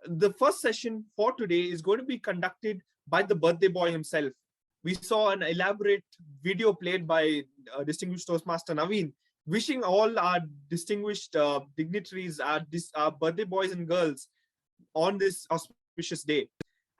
The first session for today is going to be conducted by the birthday boy himself. We saw an elaborate video played by distinguished Toastmaster Naveen, wishing all our distinguished dignitaries, our birthday boys and girls, on this auspicious day.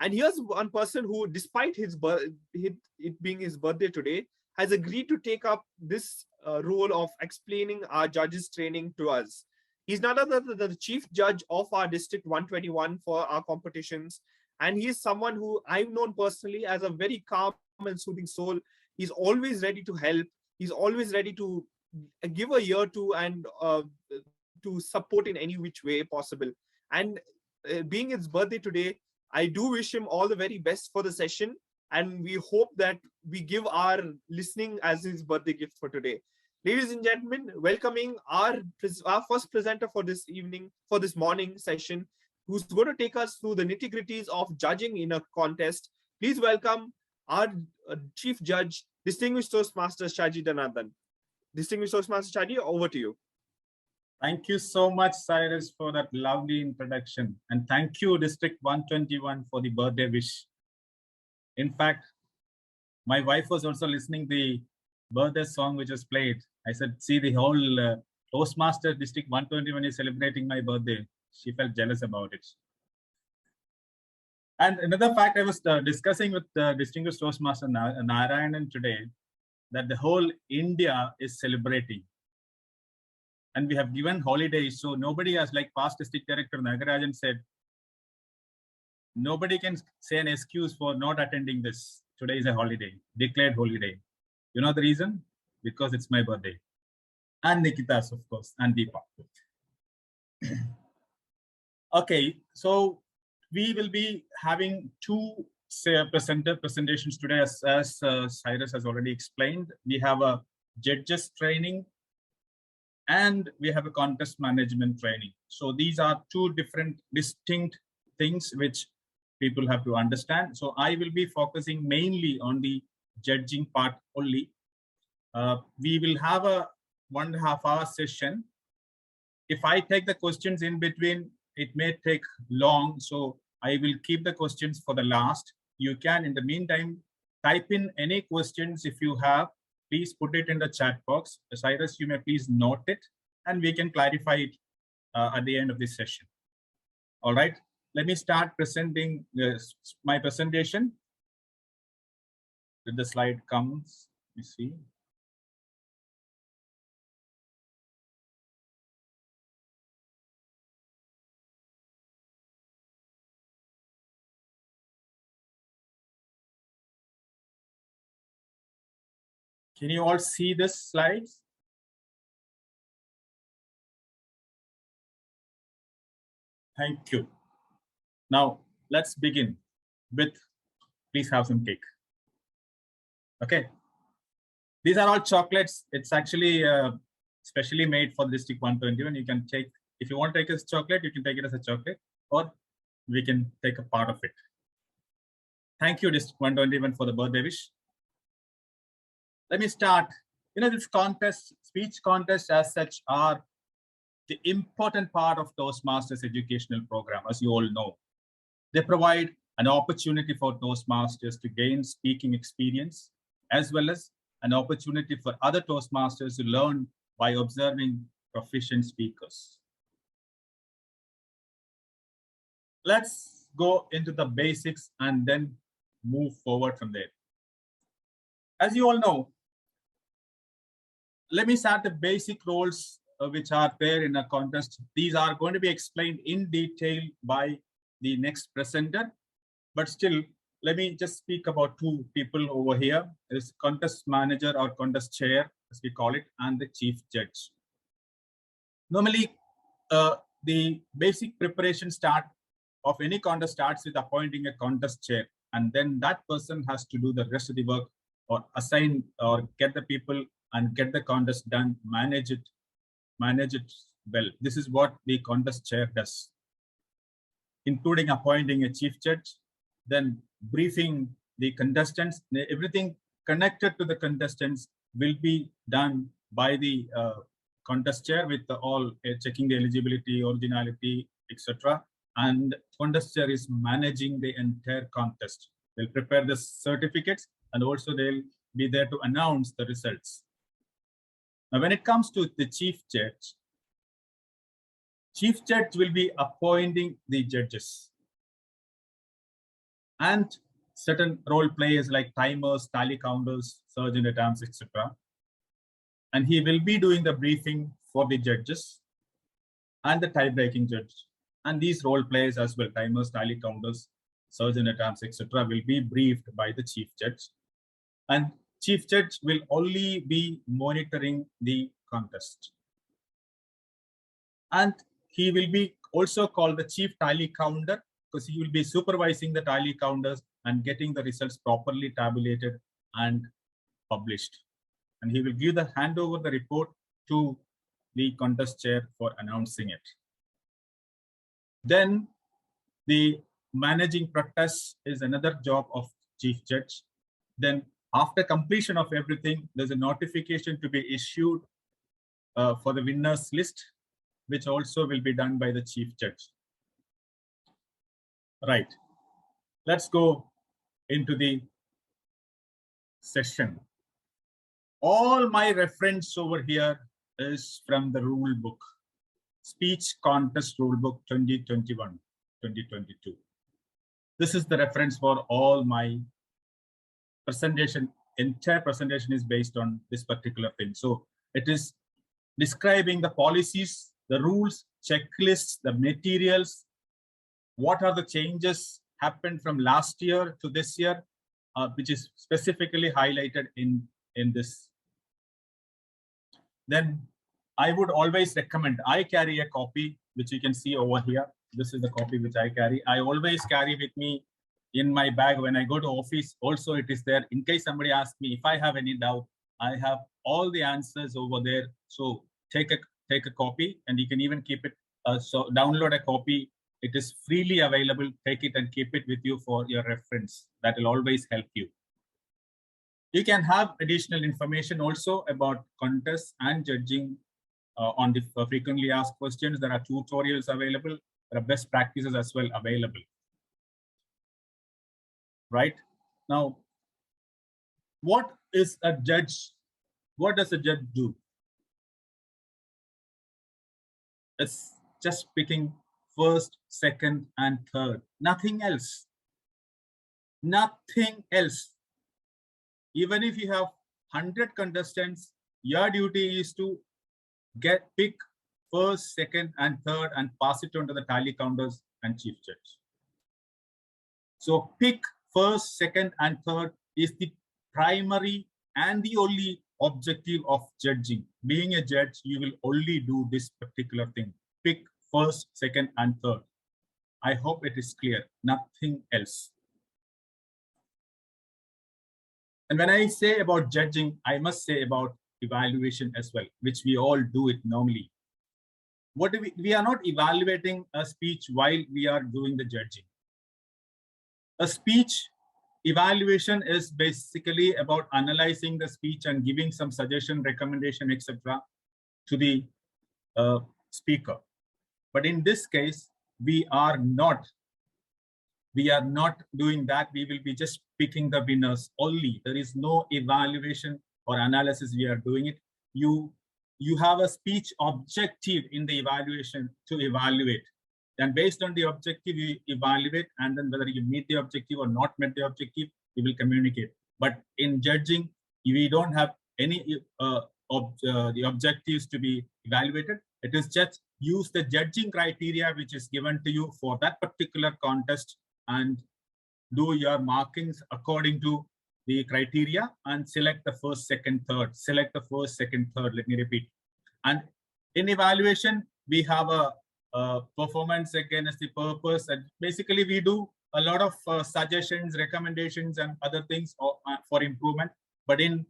And here's one person who, despite it being his birthday today, has agreed to take up this role of explaining our judges training to us. He's none other than the chief judge of our District 121 for our competitions. And he is someone who I've known personally as a very calm and soothing soul. He's always ready to help. He's always ready to give a ear to and to support in any which way possible. And being his birthday today, I do wish him all the very best for the session. And we hope that we give our listening as his birthday gift for today. Ladies and gentlemen, welcoming our first presenter for this evening, for this morning session, who's going to take us through the nitty-gritties of judging in a contest. Please welcome our Chief Judge, Distinguished Toastmaster Shaji Janardhanan. Distinguished Toastmaster Shaji, over to you. Thank you so much, Cyrus, for that lovely introduction. And thank you, District 121, for the birthday wish. In fact, my wife was also listening the birthday song which was played. I said, see, the whole Toastmaster District 121 is celebrating my birthday. She felt jealous about it. And another fact, I was discussing with Distinguished Toastmaster Narayanan today, that the whole India is celebrating. And we have given holidays, so nobody has, like past District Director Nagarajan said, nobody can say an excuse for not attending this. Today is a holiday, declared holiday. You know the reason? Because it's my birthday. And Nikita's, of course, and Deepa. Okay, so we will be having two presentations today, as Cyrus has already explained. We have a judges training and we have a contest management training. So these are two different distinct things which people have to understand. So I will be focusing mainly on the judging part only. We will have a 1.5 hour session. If I take the questions in between, it may take long. So I will keep the questions for the last. You can, in the meantime, type in any questions if you have. Please put it in the chat box. Cyrus, you may please note it, and we can clarify it at the end of this session. All right, let me start presenting my presentation. When the slide comes, you see. Can you all see this slides? Thank you. Now, let's begin with, please have some cake. Okay. These are all chocolates. It's actually specially made for District 121. You can take, if you want to take it as chocolate, you can take it as a chocolate, or we can take a part of it. Thank you, District 121, for the birthday wish. Let me start. You know, this contest, speech contests as such, are the important part of Toastmasters educational program, as you all know. They provide an opportunity for Toastmasters to gain speaking experience, as well as an opportunity for other Toastmasters to learn by observing proficient speakers. Let's go into the basics and then move forward from there. As you all know, let me start the basic roles which are there in a contest. These are going to be explained in detail by the next presenter, but still, let me just speak about two people over here. There's contest manager or contest chair, as we call it, and the chief judge. Normally, the basic preparation of any contest starts with appointing a contest chair, and then that person has to do the rest of the work, or assign or get the people and get the contest done, manage it well. This is what the contest chair does, including appointing a chief judge, then briefing the contestants. Everything connected to the contestants will be done by the contest chair, with all checking the eligibility, originality, etc. and contester is managing the entire contest. They'll prepare the certificates and also they'll be there to announce the results. Now, when it comes to the chief judge will be appointing the judges and certain role players like timers, tally counters, sergeant at arms, etc. And he will be doing the briefing for the judges and the tie-breaking judge. And these role players as well, timers, tally counters, sergeant at arms, etc. will be briefed by the chief judge. And chief judge will only be monitoring the contest. And he will be also called the chief tally counter because he will be supervising the tally counters and getting the results properly tabulated and published. And he will give the handover the report to the contest chair for announcing it. Then the managing protest is another job of chief judge. Then after completion of everything, there's a notification to be issued for the winners list, which also will be done by the chief judge. Right. Let's go into the session. All my reference over here is from the rule book, Speech Contest Rulebook 2021-2022. This is the reference for all my presentation. Entire presentation is based on this particular thing. So it is describing the policies, the rules, checklists, the materials, what are the changes happened from last year to this year, which is specifically highlighted in this. Then I would always recommend, I carry a copy, which you can see over here. This is the copy which I carry. I always carry with me in my bag when I go to office. Also, it is there in case somebody asks me if I have any doubt. I have all the answers over there. So take a copy, and you can even keep it. So download a copy. It is freely available. Take it and keep it with you for your reference. That will always help you. You can have additional information also about contests and judging on the frequently asked questions. There are tutorials available. There are best practices as well available. Right? Now, what is a judge? What does a judge do? It's just picking first, second, and third. Nothing else. Nothing else. Even if you have 100 contestants, your duty is to pick first, second, and third and pass it on to the tally counters and chief judge. So pick first, second, and third is the primary and the only objective of judging. Being a judge, you will only do this particular thing. Pick first, second, and third. I hope it is clear. Nothing else. And when I say about judging, I must say about evaluation as well, which we all do it normally. What do we are not evaluating a speech while we are doing the judging. A speech evaluation is basically about analyzing the speech and giving some suggestion, recommendation, etc. to the speaker. But in this case, we are not doing that. We will be just picking the winners only. There is no evaluation or analysis we are doing it. You have a speech objective in the evaluation to evaluate. And based on the objective, you evaluate, and then whether you meet the objective or not met the objective, you will communicate. But in judging, we don't have any the objectives to be evaluated. It is just use the judging criteria which is given to you for that particular contest and do your markings according to the criteria and select the first, second, third. Select the first, second, third. Let me repeat. And in evaluation, we have a performance against the purpose. And basically, we do a lot of suggestions, recommendations, and other things for improvement. But in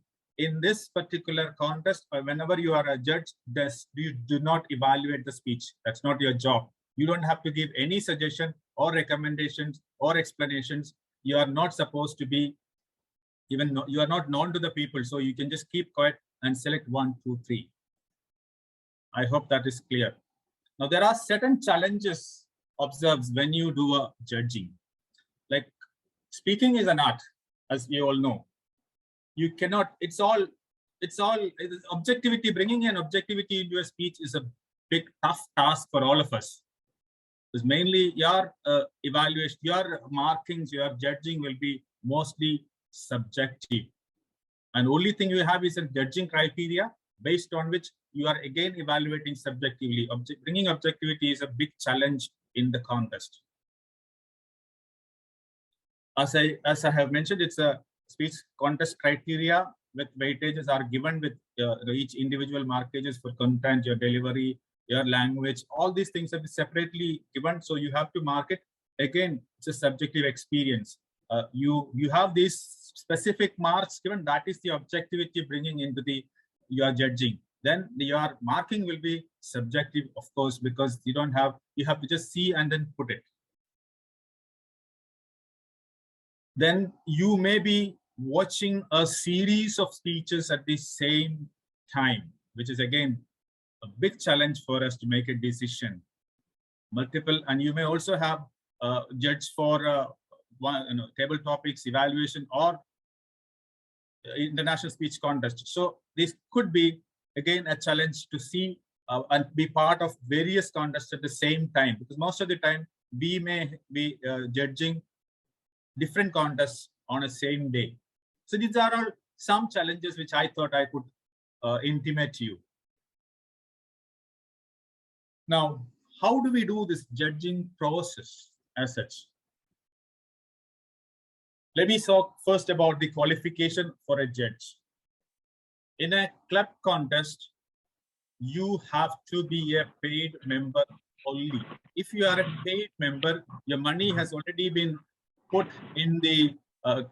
this particular contest, whenever you are a judge, you do not evaluate the speech. That's not your job. You don't have to give any suggestion or recommendations or explanations. You are not supposed to be you are not known to the people. So you can just keep quiet and select 1, 2, 3. I hope that is clear. Now, there are certain challenges observes when you do a judging. Like speaking is an art, as we all know. You cannot, it's all objectivity. Bringing an objectivity into a speech is a big, tough task for all of us. Because mainly your evaluation, your markings, your judging will be mostly subjective. And only thing you have is a judging criteria based on which you are again evaluating subjectively. Bringing objectivity is a big challenge in the contest. As I have mentioned, it's a speech contest criteria with weightages are given with each individual markages for content, your delivery, your language. All these things are separately given, so you have to mark it. Again, it's a subjective experience. You have these specific marks given. That is the objectivity bringing into your judging. Then your marking will be subjective, of course, because you have to just see and then put it. Then you may be watching a series of speeches at the same time, which is again a big challenge for us to make a decision. Multiple, and you may also have judge for table topics, evaluation, or international speech contest. So this could be again a challenge to see and be part of various contests at the same time, because most of the time we may be judging different contests on a same day. So these are all some challenges which I thought I could intimate to you. Now, how do we do this judging process as such? Let me talk first about the qualification for a judge. In a club contest, you have to be a paid member only. If you are a paid member, your money has already been put in the,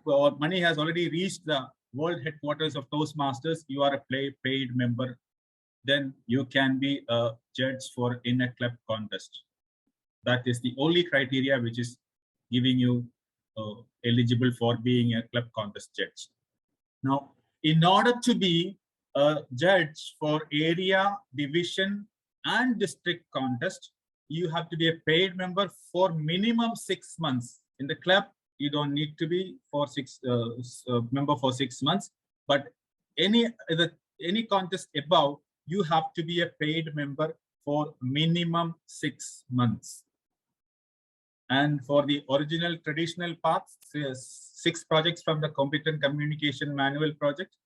or money has already reached the world headquarters of Toastmasters. You are a paid member. Then you can be a judge in a club contest. That is the only criteria which is giving you eligible for being a club contest judge. Now, in order to be a judge for area, division, and district contest, you have to be a paid member for minimum 6 months. In the club, you don't need to be member for 6 months, but any contest above, you have to be a paid member for minimum 6 months. And for the original traditional paths, 6 projects from the Competent Communication Manual project.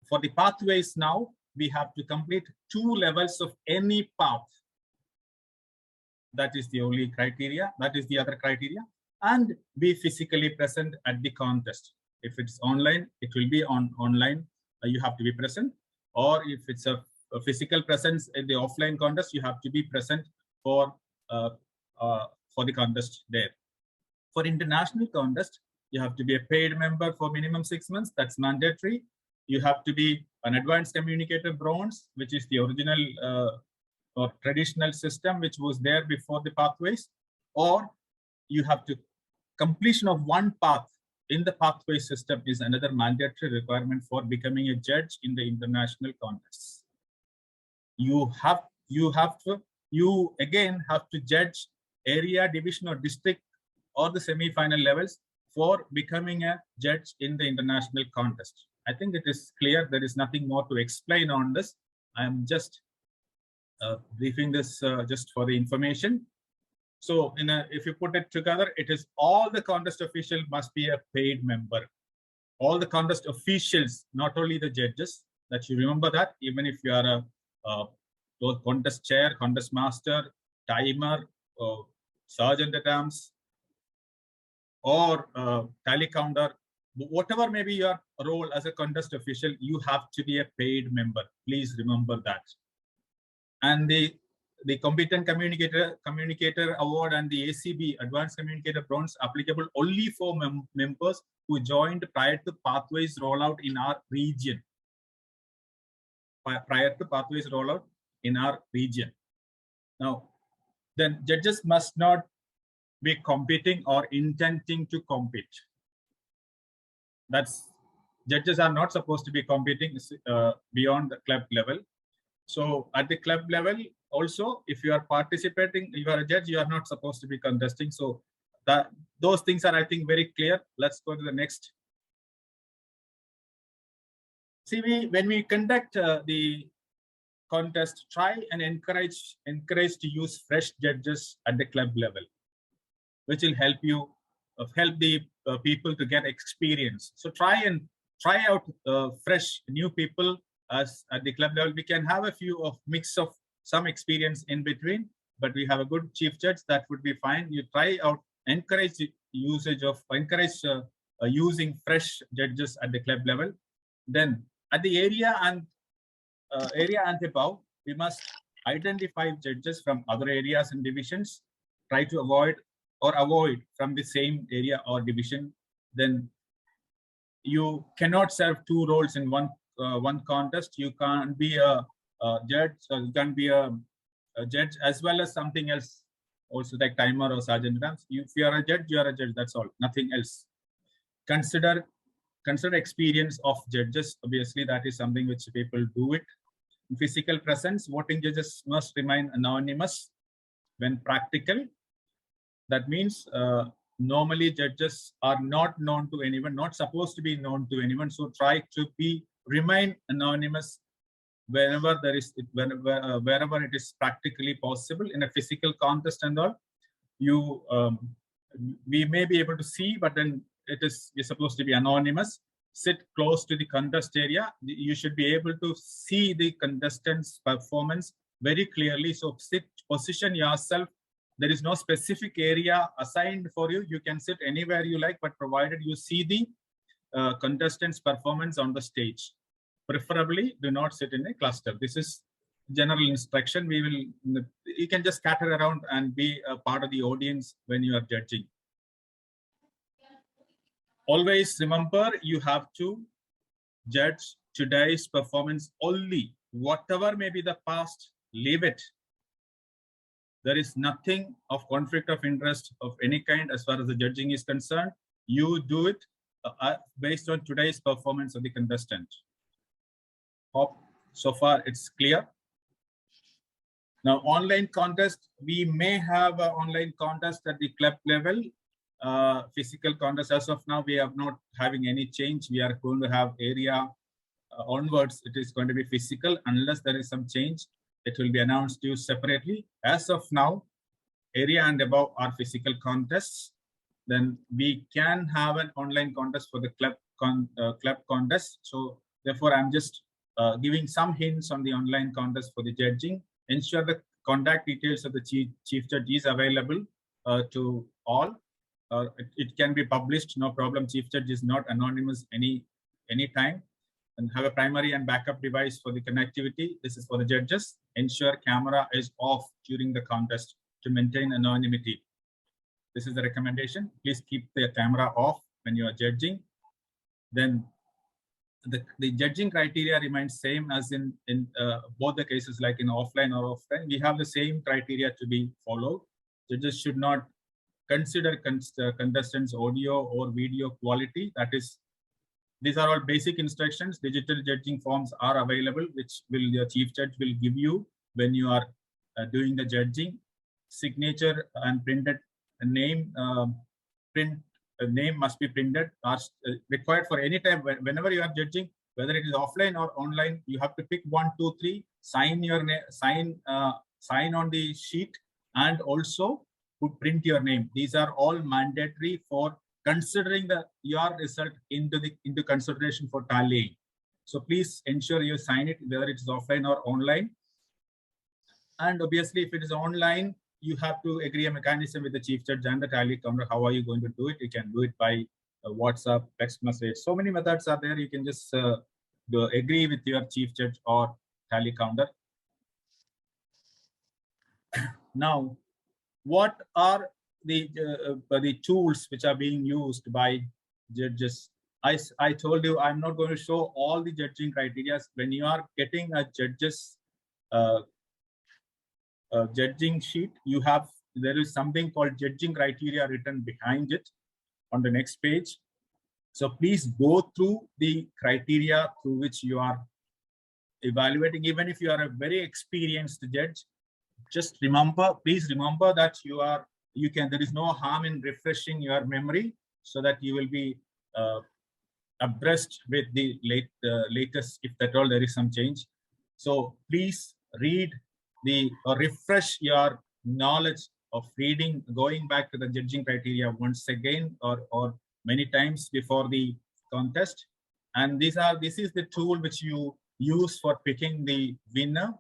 For the pathways now, we have to complete 2 levels of any path. That is the only criteria. That is the other criteria. And be physically present at the contest. If it's online, it will be online. You have to be present. Or if it's a physical presence in the offline contest, you have to be present for the contest there. For international contest, you have to be a paid member for minimum 6 months. That's mandatory. You have to be an advanced communicator bronze, which is the original or traditional system which was there before the pathways, or you have to completion of 1 path in the pathway system is another mandatory requirement for becoming a judge in the international contests. You again have to judge area, division, or district, or the semi-final levels for becoming a judge in the international contest. I think it is clear. There is nothing more to explain on this. I am just briefing this just for the information. So if you put it together, it is all the contest officials must be a paid member. All the contest officials, not only the judges, that you remember that, even if you are a contest chair, contest master, timer, sergeant at arms, or tally counter, whatever may be your role as a contest official, you have to be a paid member. Please remember that. And the Competent Communicator Award and the ACB Advanced Communicator Bronze applicable only for members who joined prior to Pathways rollout in our region. Prior to Pathways rollout in our region. Now, then judges must not be competing or intending to compete. Judges are not supposed to be competing beyond the club level. So at the club level, also, if you are participating, you are a judge, you are not supposed to be contesting. So those things are, I think, very clear. Let's go to the next. See, when we conduct the contest, try and encourage to use fresh judges at the club level, which will help you help the people to get experience. So try out fresh new people as at the club level. We can have a few of mix of some experience in between, but we have a good chief judge, that would be fine. You try out, encourage using fresh judges at the club level. Then at the area and above, we must identify judges from other areas and divisions. Try to avoid from the same area or division. Then you cannot serve two roles in one contest. You can't be a judge, you can be a judge as well as something else, also like timer or sergeant. If you are a judge, you are a judge. That's all, nothing else. Consider experience of judges. Obviously, that is something which people do it. In physical presence, voting judges must remain anonymous when practical. That means normally judges are not known to anyone, not supposed to be known to anyone. So try to remain anonymous wherever it is practically possible. In a physical contest and all, we may be able to see, but then you're supposed to be anonymous. Sit close to the contest area. You should be able to see the contestants' performance very clearly. So position yourself. There is no specific area assigned for you. You can sit anywhere you like, but provided you see the contestants' performance on the stage. Preferably, do not sit in a cluster. This is general instruction. You can just scatter around and be a part of the audience when you are judging. Always remember, you have to judge today's performance only. Whatever may be the past, leave it. There is nothing of conflict of interest of any kind as far as the judging is concerned. You do it based on today's performance of the contestant. Hope so far it's clear. Now, online contest, we may have an online contest at the club level. Physical contest, as of now, we are not having any change. We are going to have area onwards. It is going to be physical. Unless there is some change, it will be announced to you separately. As of now, area and above are physical contests. Then we can have an online contest for the club contest. So therefore, I'm just giving some hints on the online contest for the judging. Ensure the contact details of the chief judge is available to all. It can be published, no problem. Chief judge is not anonymous any time. And have a primary and backup device for the connectivity. This is for the judges. Ensure camera is off during the contest to maintain anonymity. This is the recommendation. Please keep the camera off when you are judging. Then the judging criteria remains same as in both the cases, like in offline or offline. We have the same criteria to be followed. Judges should not consider contestants' audio or video quality. These are all basic instructions. Digital judging forms are available, which your chief judge will give you when you are doing the judging. Signature and printed name name must be printed. Required for any time whenever you are judging, whether it is offline or online. You have to pick 1, 2, 3. Sign your name. Sign on the sheet, and also print your name. These are all mandatory for considering your result into consideration for tallying. So please ensure you sign it, whether it is offline or online. And obviously, if it is online, you have to agree a mechanism with the chief judge and the tally counter. How are you going to do it? You can do it by WhatsApp, text message. So many methods are there. You can just agree with your chief judge or tally counter. Now, what are the tools which are being used by judges? I told you I'm not going to show all the judging criteria. When you are getting a judge's judging sheet, there is something called judging criteria written behind it on the next page. So please go through the criteria through which you are evaluating. Even if you are a very experienced judge, just remember, please remember that there is no harm in refreshing your memory so that you will be abreast with the latest, if at all there is some change. So please read or refresh your knowledge of reading, going back to the judging criteria once again or many times before the contest. And this is the tool which you use for picking the winner.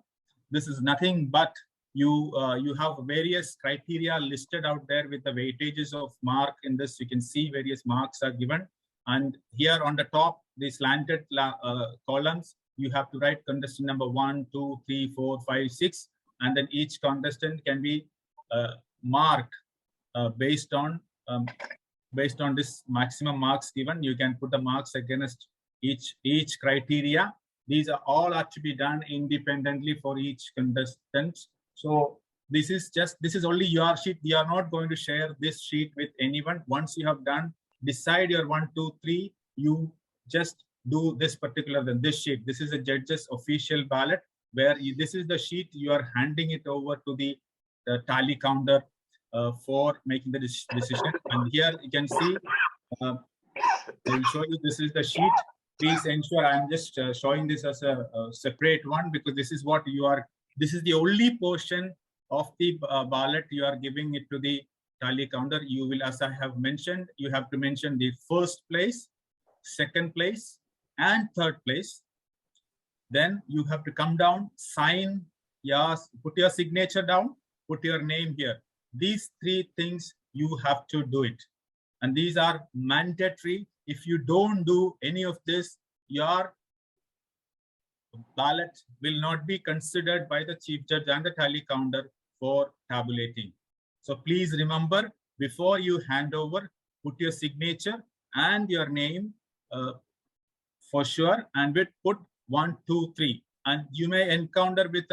This is nothing but you have various criteria listed out there with the weightages of mark. In this, you can see various marks are given. And here on the top, the slanted columns, you have to write contestant number 1, 2, 3, 4, 5, 6. And then each contestant can be marked based on this maximum marks given. You can put the marks against each criteria. These are all to be done independently for each contestant. So this is only your sheet. We are not going to share this sheet with anyone. Once you have done, decide your 1, 2, 3. You just do this this sheet. This is a judge's official ballot, where this is the sheet you are handing it over to the tally counter for making the decision. And here you can see, I will show you, this is the sheet. Please ensure I'm just showing this as a separate one, because this is what this is the only portion of the ballot you are giving it to the tally counter. You will, as I have mentioned, you have to mention the first place, second place, and third place. Then you have to come down, sign, put your signature down, put your name here. These 3 things, you have to do it. And these are mandatory. If you don't do any of this, your ballot will not be considered by the chief judge and the tally counter for tabulating. So please remember, before you hand over, put your signature and your name for sure, and put 1, 2, 3. And you may encounter with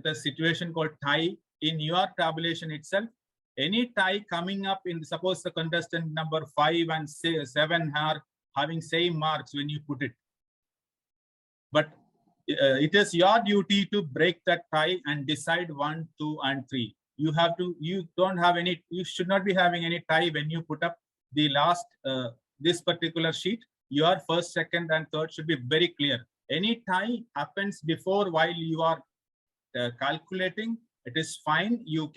a situation called tie in your tabulation itself. Any tie coming up in, suppose the contestant number 5 and 7 are having same marks when you put it. But it is your duty to break that tie and decide 1, 2, and 3. You should not be having any tie when you put up the last, this particular sheet. Your first, second, and third should be very clear. Any tie happens before while you are calculating, it is fine. You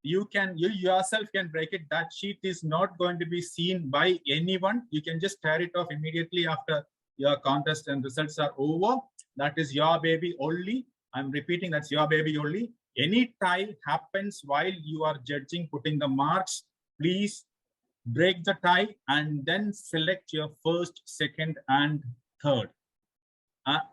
yourself can break it. That sheet is not going to be seen by anyone. You can just tear it off immediately after your contest and results are over. That is your baby only. I'm repeating, that's your baby only. Any tie happens while you are judging, putting the marks, please break the tie and then select your first, second, and third.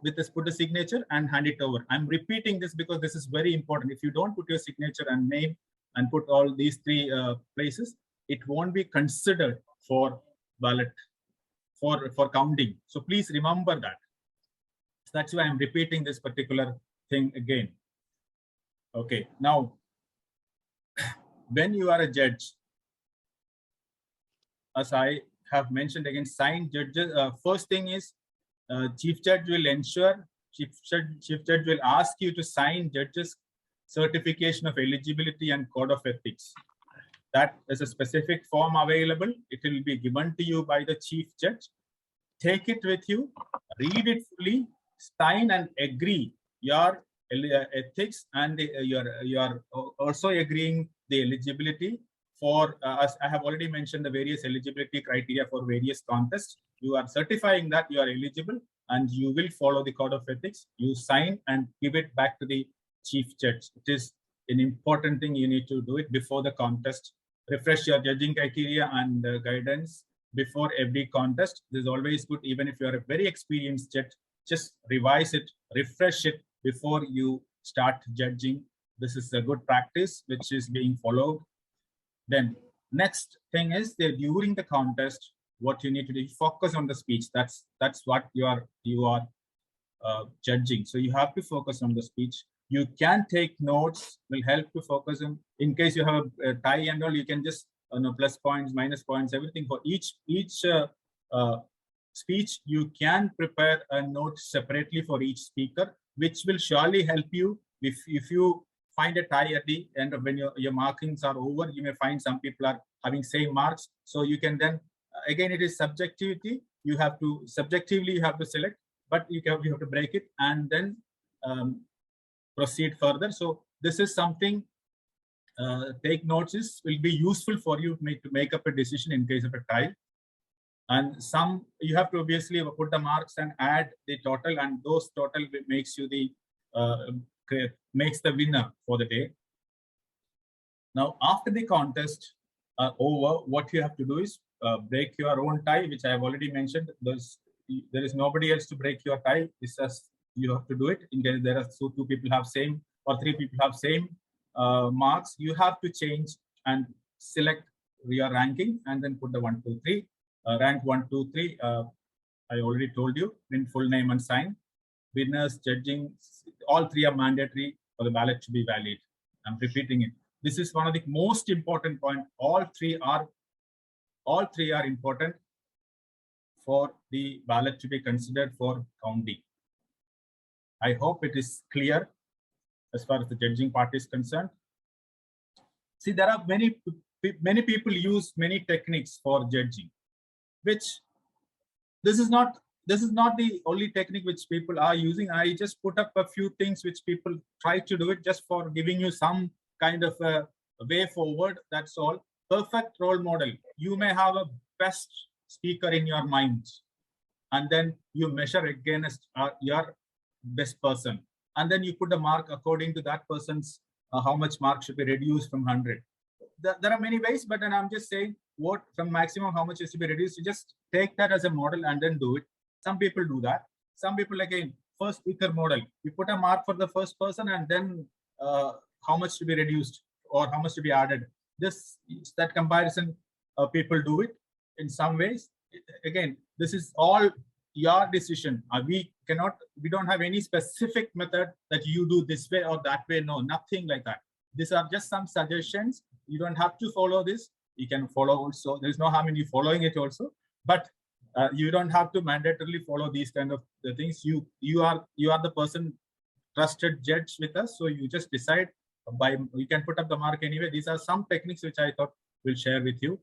With this, put a signature and hand it over. I'm repeating this because this is very important. If you don't put your signature and name and put all these 3 places, it won't be considered for ballot, for counting. So please remember that. That's why I'm repeating this particular thing again. Okay, now, when you are a judge, as I have mentioned again, sign judges. First thing is, chief judge will ask you to sign judges' certification of eligibility and code of ethics. That is a specific form available. It will be given to you by the chief judge. Take it with you, read it fully, sign and agree your ethics, and you are also agreeing the eligibility for, as I have already mentioned, the various eligibility criteria for various contests. You are certifying that you are eligible and you will follow the code of ethics. You sign and give it back to the chief judge. It is an important thing. You need to do it before the contest. Refresh your judging criteria and guidance before every contest. This is always good. Even if you are a very experienced judge, just revise it, refresh it before you start judging. This is a good practice which is being followed. Then next thing is that during the contest, what you need to do, focus on the speech. That's what you are judging. So you have to focus on the speech. You can take notes, will help to focus on. In case you have a tie and all, you can just plus points, minus points, everything for each speech. You can prepare a note separately for each speaker, which will surely help you If you find a tie at the end of when your markings are over, you may find some people are having same marks. So you can then, again, it is subjectivity. You have to, subjectively, you have to select, but you have to break it and then proceed further. So this is something, take notes, will be useful for you to make up a decision in case of a tie. And you have to obviously put the marks and add the total, and those total makes you the makes the winner for the day. Now, after the contest over, what you have to do is break your own tie, which I have already mentioned. There is nobody else to break your tie. It's just you have to do it. In case there are two people have same or three people have same marks, you have to change and select your ranking and then put the 1, 2, 3. Rank 1, 2, 3. I already told you, print full name and sign. Winners, judging, all three are mandatory for the ballot to be valid. I'm repeating it. This is one of the most important points. All three are important for the ballot to be considered for counting. I hope it is clear as far as the judging part is concerned. See, there are many people use many techniques for judging, which this is not the only technique which people are using. I just put up a few things which people try to do it just for giving you some kind of a way forward. That's all. Perfect role model. You may have a best speaker in your mind, and then you measure against your best person, and then you put a mark according to that person's how much mark should be reduced from 100. There are many ways, but then I'm just saying what from maximum how much is to be reduced. You just take that as a model and then do it. Some people do that. Some people, again, first speaker model. You put a mark for the first person and then how much to be reduced or how much to be added. That comparison, people do it in some ways. Again, this is all your decision. We don't have any specific method that you do this way or that way. No, nothing like that. These are just some suggestions. You don't have to follow this. You can follow also. There's no harm in you following it also, but you don't have to mandatorily follow these kind of things. You are the person trusted judge with us, so you just decide you can put up the mark anyway. These are some techniques which I thought we'll share with you.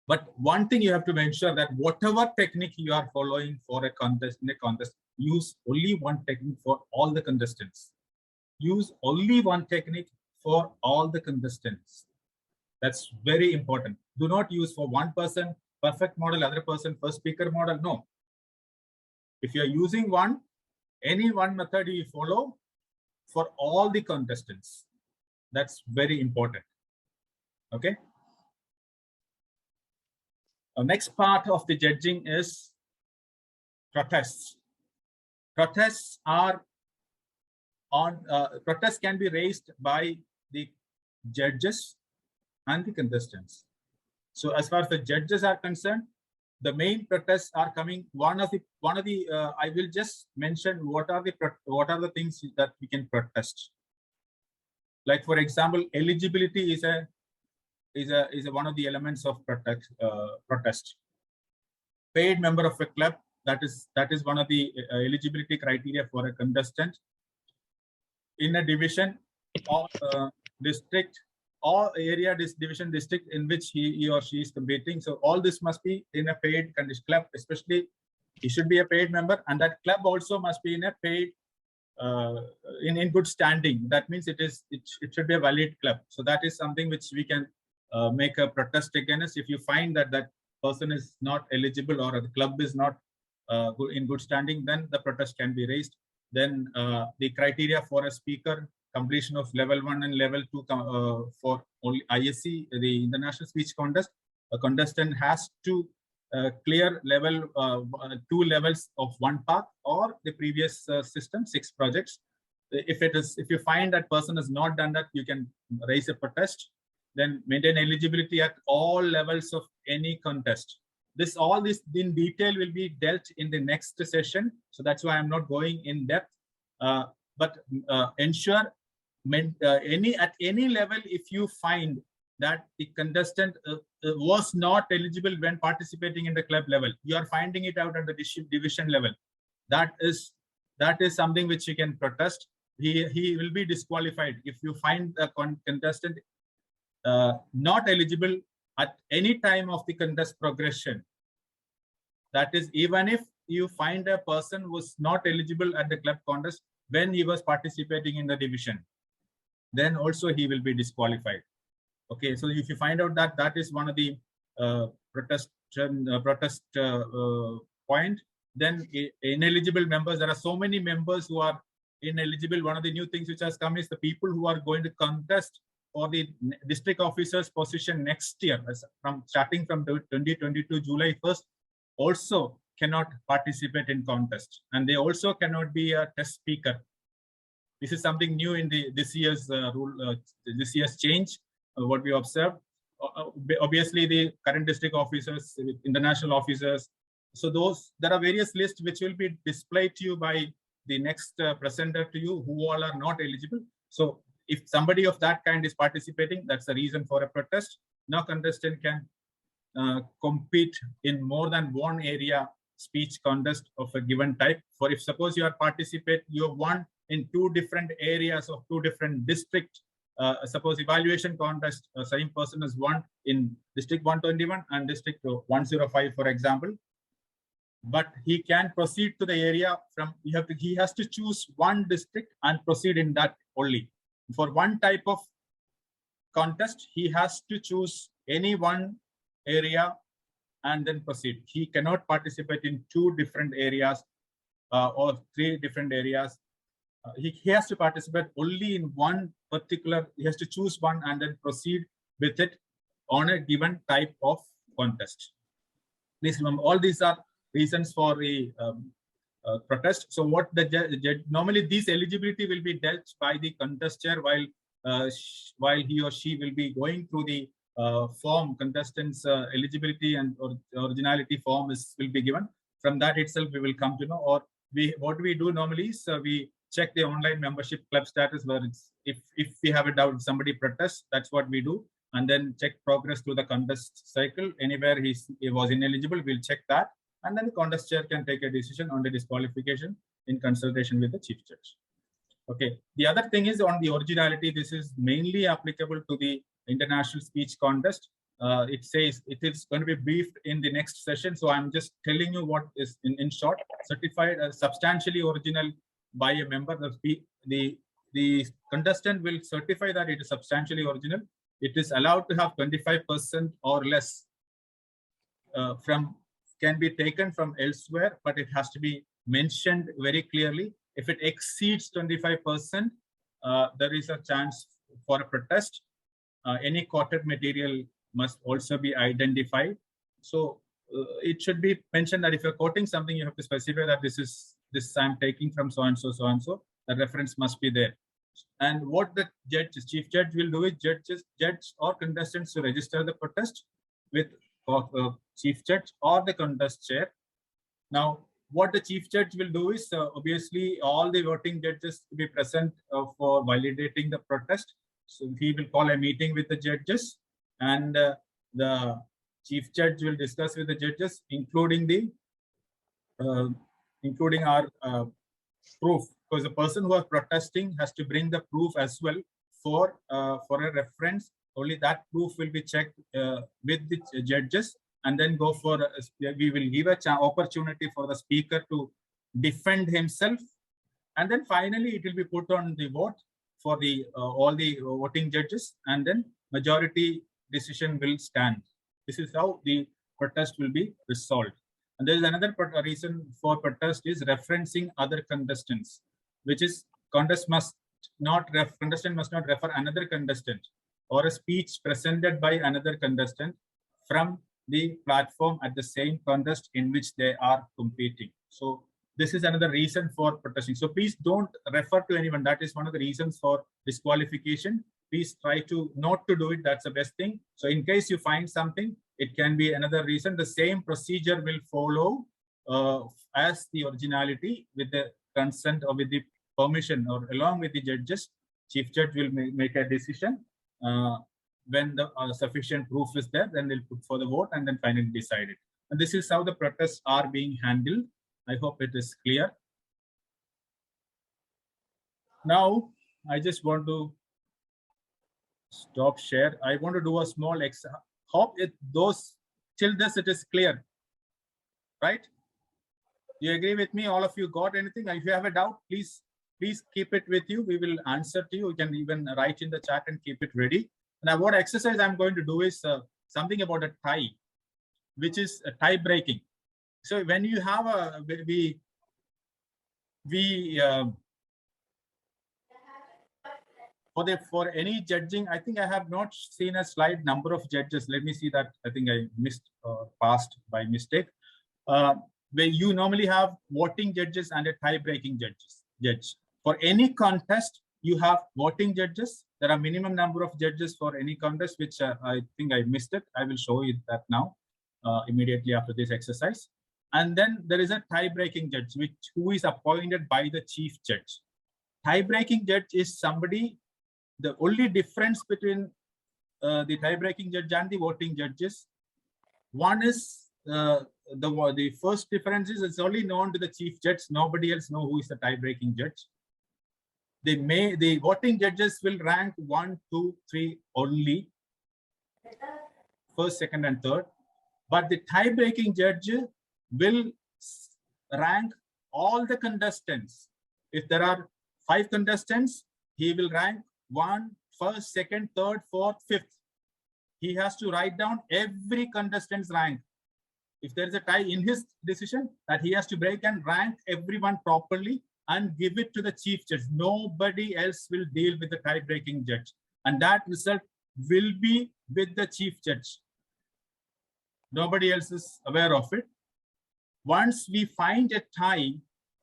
But one thing you have to make sure that whatever technique you are following for a contest, use only one technique for all the contestants. Use only one technique for all the contestants. That's very important. Do not use for one person perfect model, other person first speaker model. No. If you're using any one method you follow for all the contestants. That's very important. Okay. The next part of the judging is protests. Protests can be raised by the judges and the contestants. So as far as the judges are concerned, the main protests are coming. One of the I will just mention what are the things that we can protest. Like for example, eligibility is one of the elements of protest. Paid member of a club, that is one of the eligibility criteria for a contestant. In a division or district or area division district in which he or she is competing. So all this must be in a paid condition club, especially he should be a paid member, and that club also must be in a paid in good standing. That means it should be a valid club. So that is something which we can make a protest against. If you find that person is not eligible or the club is not in good standing, then the protest can be raised. Then the criteria for a speaker, completion of level 1 and level 2 for only ISC, the International Speech Contest, a contestant has to clear level 2 levels of one path or the previous system, 6 projects. If you find that person has not done that, you can raise a protest. Then maintain eligibility at all levels of any contest. All this in detail will be dealt in the next session. So that's why I'm not going in depth. But ensure at any level, if you find that the contestant was not eligible when participating in the club level, you are finding it out at the division level. That is something which you can protest. he will be disqualified if you find a contestant not eligible at any time of the contest progression. That is, even if you find a person who was not eligible at the club contest when he was participating in the division, then also he will be disqualified. Okay, so if you find out that that is one of the protest point, then ineligible members, there are so many members who are ineligible. One of the new things which has come is the people who are going to contest for the district officer's position next year, starting from 2022 July 1st, also cannot participate in contest, and they also cannot be a test speaker. This is something new in this year's rule, this year's change. What we observed, obviously the current district officers, international officers. So there are various lists which will be displayed to you by the next presenter to you, who all are not eligible. So if somebody of that kind is participating, that's the reason for a protest. No contestant can compete in more than one area speech contest of a given type. For if suppose you are you have won in 2 different areas of 2 different districts, suppose evaluation contest, same person has won in district 121 and district 105, for example, but he can proceed to the area from, he has to choose one district and proceed in that only. For one type of contest, he has to choose any one area and then proceed. He cannot participate in 2 different areas or 3 different areas. He has to participate only in one particular, he has to choose one and then proceed with it on a given type of contest. Please remember, all these are reasons for the protest. So what the judge, normally this eligibility will be dealt by the contest chair while he or she will be going through the form. Contestants eligibility and originality form will be given. From that itself we will come to know, or what we do normally is we check the online membership club status, where it's, if we have a doubt, somebody protests, that's what we do, and then check progress through the contest cycle. Anywhere he was ineligible, we'll check that, and then the contest chair can take a decision on the disqualification in consultation with the chief judge. Okay. The other thing is on the originality. This is mainly applicable to the international speech contest. It says it is going to be briefed in the next session. So I'm just telling you what is in short. Certified as substantially original by a member. The contestant will certify that it is substantially original. It is allowed to have 25% or less can be taken from elsewhere, but it has to be mentioned very clearly. If it exceeds 25%, there is a chance for a protest. Any quoted material must also be identified. So it should be mentioned that if you're quoting something, you have to specify that this I'm taking from so and so, so and so. The reference must be there. And what the chief judge will do is judge or contestants to register the protest with chief judge or the contest chair. Now, what the chief judge will do is obviously all the voting judges to be present for validating the protest. So he will call a meeting with the judges, and the chief judge will discuss with the judges, including our proof, because the person who is protesting has to bring the proof as well for a reference. Only that proof will be checked with the judges, and then go for we will give a opportunity for the speaker to defend himself, and then finally it will be put on the vote for the all the voting judges, and then majority decision will stand. This is how the protest will be resolved. And there is another reason for protest is referencing other contestants, which is contestant must not refer another contestant or a speech presented by another contestant from the platform at the same contest in which they are competing. So this is another reason for protesting. So please don't refer to anyone. That is one of the reasons for disqualification. Please try to not to do it. That's the best thing. So in case you find something, it can be another reason. The same procedure will follow as the originality, with the consent or with the permission or along with the judges. Chief judge will make a decision. When the sufficient proof is there, then they'll put for the vote and then finally decide it. And this is how the protests are being handled. I hope it is clear. Now, I just want to stop share. I want to do a small hope till this it is clear, right? Do you agree with me? All of you got anything? If you have a doubt, please keep it with you. We will answer to you. You can even write in the chat and keep it ready. Now, what exercise I'm going to do is something about a tie, which is a tie breaking. So when you have a for any judging, I think I have not seen a slide number of judges. Let me see that. I think I missed passed by mistake. Where you normally have voting judges and a tie-breaking judge. For any contest, you have voting judges. There are minimum number of judges for any contest, which I think I missed it. I will show you that now, immediately after this exercise. And then there is a tie-breaking judge, who is appointed by the chief judge. Tie-breaking judge is somebody. The only difference between the tie-breaking judge and the voting judges, one is the first difference is it's only known to the chief judge. Nobody else know who is the tie-breaking judge. The voting judges will rank 1, 2, 3 only, first, second, and third. But the tie-breaking judge will rank all the contestants. If there are 5 contestants, he will rank 1, first, second, third, fourth, fifth. He has to write down every contestant's rank. If there is a tie in his decision, that he has to break and rank everyone properly and give it to the chief judge. Nobody else will deal with the tie-breaking judge. And that result will be with the chief judge. Nobody else is aware of it. Once we find a tie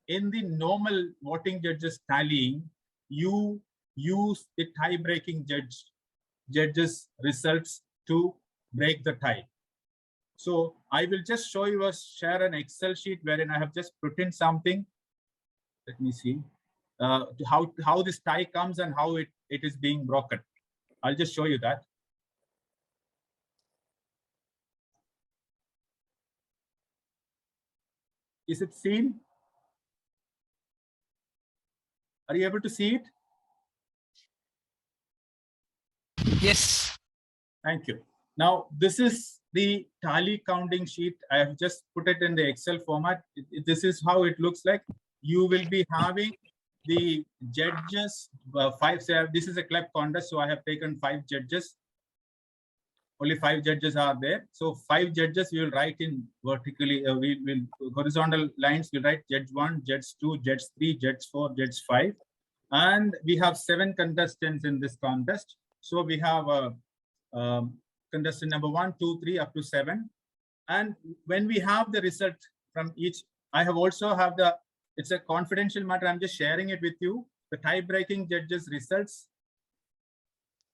in the normal voting judges tallying, you use the tie-breaking judge's results to break the tie. So I will just show you share an Excel sheet wherein I have just put in something. Let me see how this tie comes and how it is being broken. I'll just show you that. Is it seen? Are you able to see it? Yes. Thank you. Now, this is the tally counting sheet. I have just put it in the Excel format. This is how it looks like. You will be having the judges, 5. This is a club contest, so I have taken 5 judges. Only 5 judges are there. So 5 judges we will write in vertically, we will horizontal lines. We'll write judge 1, judge 2, judge 3, judge 4, judge 5. And we have 7 contestants in this contest. So we have contestant number 1, 2, 3 up to 7. And when we have the result from each, I have also have it's a confidential matter. I'm just sharing it with you. The tie-breaking judges results.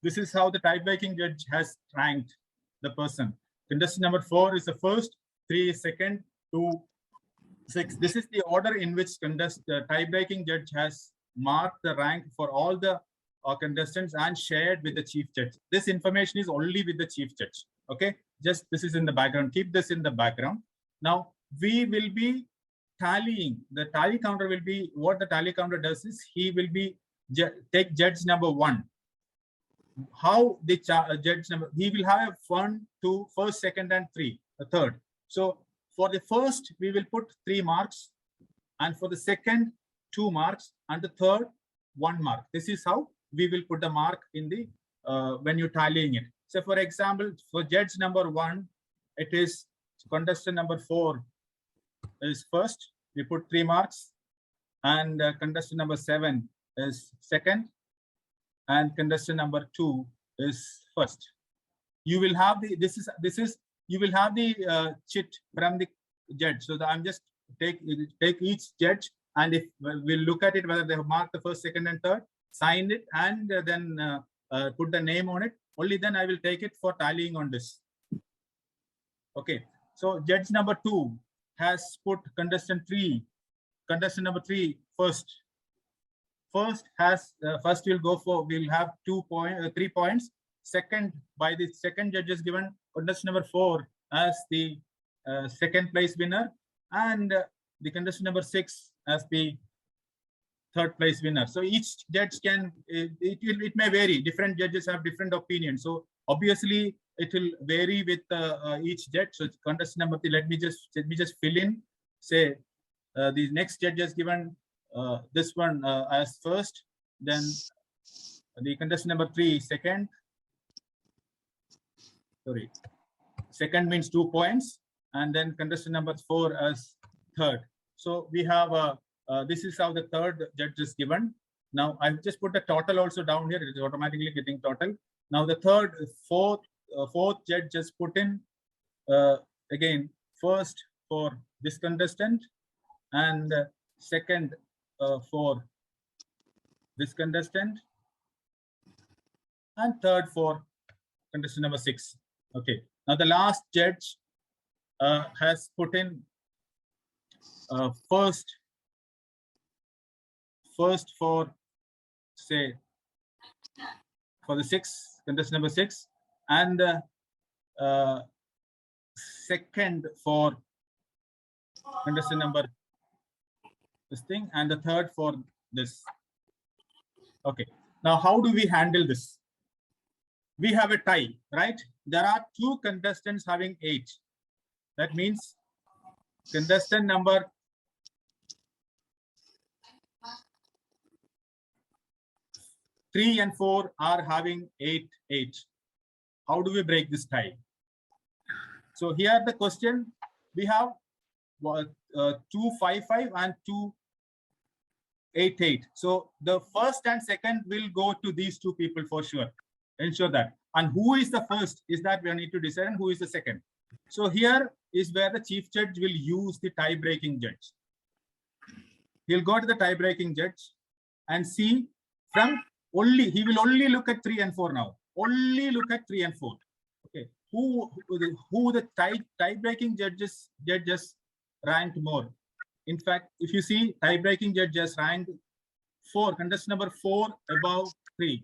This is how the tie-breaking judge has ranked the person. Contestant number 4 is the first, 3 is second, 2, 6. This is the order in which tie-breaking judge has marked the rank for all the contestants and shared with the chief judge. This information is only with the chief judge. Okay, just this is in the background. Keep this in the background. Now we will be tallying. The tally counter will be, what the tally counter does is he will be take judge number 1. How the judge number, he will have 1, 2, first, second, and 3, the third. So for the first, we will put 3 marks, and for the second, 2 marks, and the third, 1 mark. This is how we will put the mark in the when you're tallying it. So for example, for judge number 1, it is contestant number 4 is first. We put 3 marks, and contestant number 7 is second, and contestant number 2 is first. You will have the you will have the chit from the judge. So I'm just take each judge, and if we'll look at it whether they have marked the first, second, and third, sign it, and then put the name on it. Only then I will take it for tallying on this. Okay. So judge number 2 has put contestant 3. Contestant number 3 first. First has first we'll have 3 points. Second, by the second judge is given contestant number 4 as the second place winner, and the contestant number 6 as the third place winner. So each judge can, it may vary. Different judges have different opinions. So obviously it will vary with each judge. So contestant number 3, let me just fill in, say the next judge has given this one as first, then the contestant number 3 second. Sorry, second means 2 points, and then contestant number 4 as third. So we have this is how the third judge is given. Now I've just put the total also down here. It is automatically getting total. Now the fourth judge just put in again first for this contestant, and second for this contestant, and third for contestant number 6. Okay. Now the last judge has put in first for, say, for the 6, contestant number 6, and second for contestant number this thing, and the third for this. Okay. Now how do we handle this? We have a tie, right? There are 2 contestants having 8. That means contestant number 3 and 4 are having 8. How do we break this tie? So here the question, we have 255 and 288. So the first and second will go to these 2 people for sure. Ensure that. And who is the first is that we need to decide, and who is the second. So here is where the chief judge will use the tie-breaking judge. He'll go to the tie-breaking judge and see from he will only look at 3 and 4 now. Only look at 3 and 4. Okay. Who the tie-breaking judges ranked more. In fact, if you see, tie-breaking judges ranked 4, contestant number 4 above 3.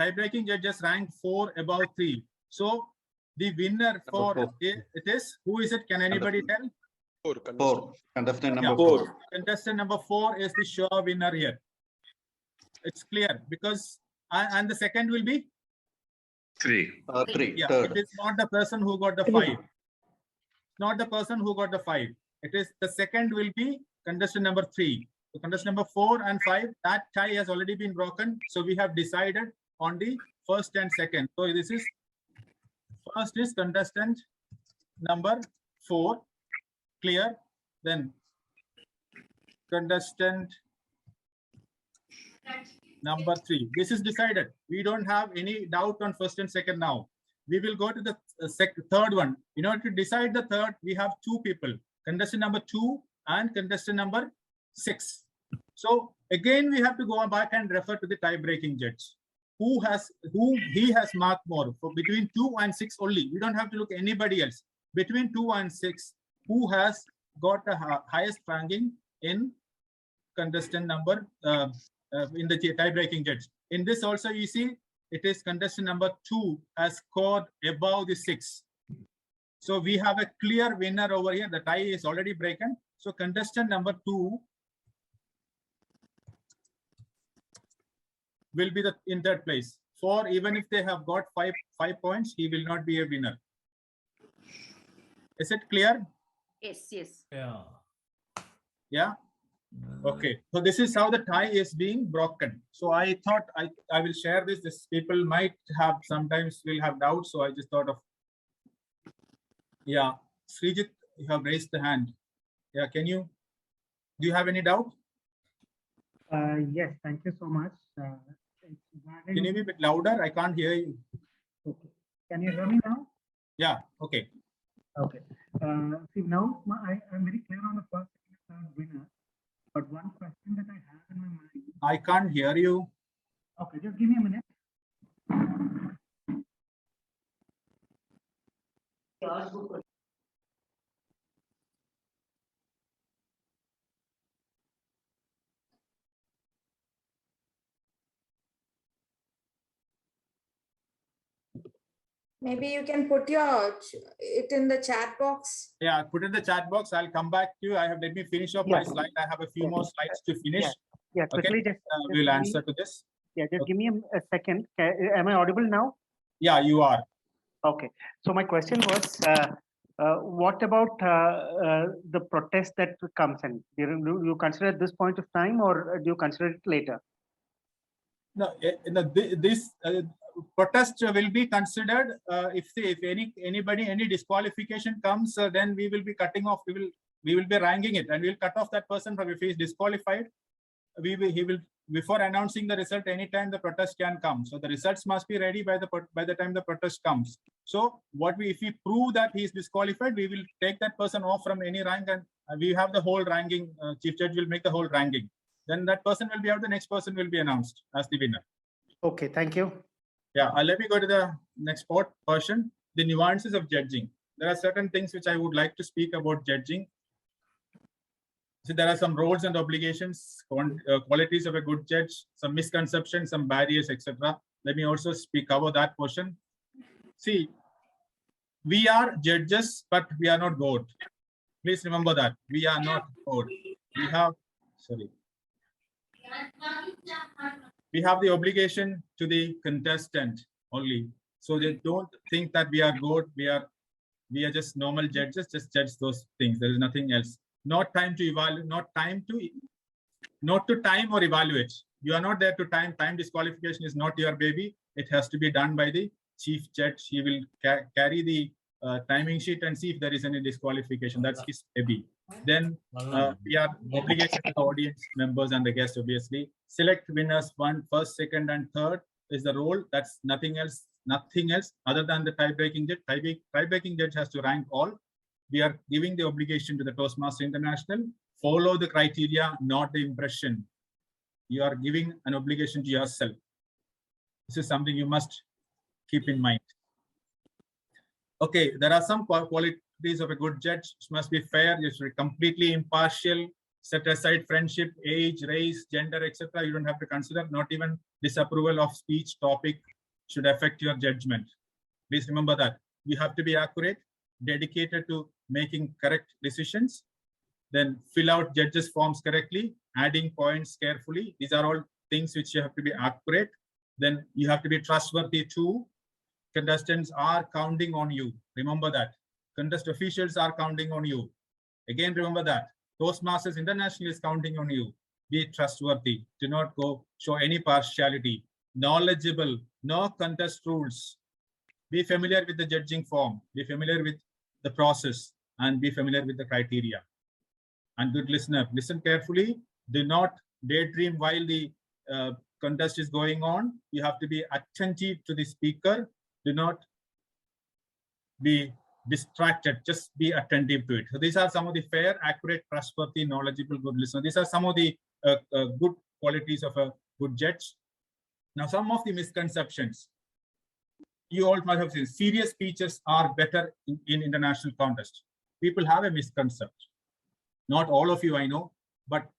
Tie-breaking judges ranked 4 above 3. So the winner for it is, who is it? Can anybody tell? 4. Contestant number 4. Contestant number 4 is the sure winner here. It's clear because, and the second will be 3. 3. Yeah, Third. it is not the person who got the 5. Not the person who got the 5. It is the second will be contestant number 3. So contestant number 4 and 5, that tie has already been broken. So we have decided on the first and second. So this is first is contestant number 4, clear. Then contestant number 3. This is decided. We don't have any doubt on first and second now. We will go to the third one. In order to decide the third, we have 2 people, contestant number 2 and contestant number 6. So again, we have to go back and refer to the tie-breaking judge. Who he has marked more for between 2 and 6 only. We don't have to look at anybody else. Between 2 and 6, who has got the highest ranking in contestant number in the tie-breaking judge. In this also, you see, it is contestant number 2 has scored above the 6. So we have a clear winner over here. The tie is already broken. So contestant number 2 will be in third place. 4, even if they have got 5 points, he will not be a winner. Is it clear? Yes. Yeah. Yeah. Okay. So this is how the tie is being broken. So I thought I will share this. This people might have sometimes will have doubts. So I just thought of. Yeah, Srijit, you have raised the hand. Yeah, do you have any doubt? Yes, thank you so much. Can you be a bit louder? I can't hear you. Okay. Can you hear me now? Yeah, okay. Okay. See, now I'm very clear on the first and third winner. But one question that I have in my mind. I can't hear you. Okay, just give me a minute. Maybe you can put it in the chat box. Yeah, put in the chat box. I'll come back to you. Let me finish up my slide. I have a few more slides to finish. Yeah, quickly, okay. We'll answer to this. Yeah, just give me a second. Am I audible now? Yeah, you are. Okay. So my question was, what about the protest that comes in? Do you consider at this point of time, or do you consider it later? No, this protest will be considered if any disqualification comes, then we will be cutting off. We will be ranking it, and we will cut off that person from if he is disqualified. He will before announcing the result. Anytime the protest can come, so the results must be ready by the time the protest comes. So if we prove that he is disqualified, we will take that person off from any rank, and we have the whole ranking. Chief Judge will make the whole ranking. Then that person will be out. The next person will be announced as the winner. Okay, thank you. Yeah, let me go to the next portion. The nuances of judging. There are certain things which I would like to speak about judging. So there are some roles and obligations, qualities of a good judge, some misconceptions, some barriers, etc. Let me also cover that portion. See, we are judges, but we are not God. Please remember that we are not God. We have the obligation to the contestant only. So they don't think that we are good. We are just normal judges. Just judge those things. There is nothing else. Not time to evaluate. Not to time or evaluate. You are not there to time. Time disqualification is not your baby. It has to be done by the chief judge. He will carry the timing sheet and see if there is any disqualification. That's his baby. Then we are obligated to the audience members and the guests, obviously. Select winners, first, second, and third is the role. That's nothing else other than the tie-breaking judge. Tie-breaking judge has to rank all. We are giving the obligation to the Toastmaster International. Follow the criteria, not the impression. You are giving an obligation to yourself. This is something you must keep in mind. Okay, there are some qualities of a good judge. It must be fair, it should be completely impartial, set aside friendship, age, race, gender, etc. You don't have to consider. Not even disapproval of speech topic should affect your judgment. Please remember that. You have to be accurate, dedicated to making correct decisions, then fill out judges' forms correctly, adding points carefully. These are all things which you have to be accurate. Then you have to be trustworthy too. Contestants are counting on you. Remember that. Contest officials are counting on you. Again, remember that. Toastmasters International is counting on you. Be trustworthy. Do not show any partiality. Knowledgeable. No contest rules. Be familiar with the judging form. Be familiar with the process and be familiar with the criteria. And good listener, listen carefully. Do not daydream while the contest is going on. You have to be attentive to the speaker. Do not be distracted. Just be attentive to it. So these are some of the fair, accurate, trustworthy, knowledgeable, good listener. These are some of the good qualities of a good judge. Now, some of the misconceptions. You all might have seen serious speeches are better in international contests. People have a misconception. Not all of you, I know, but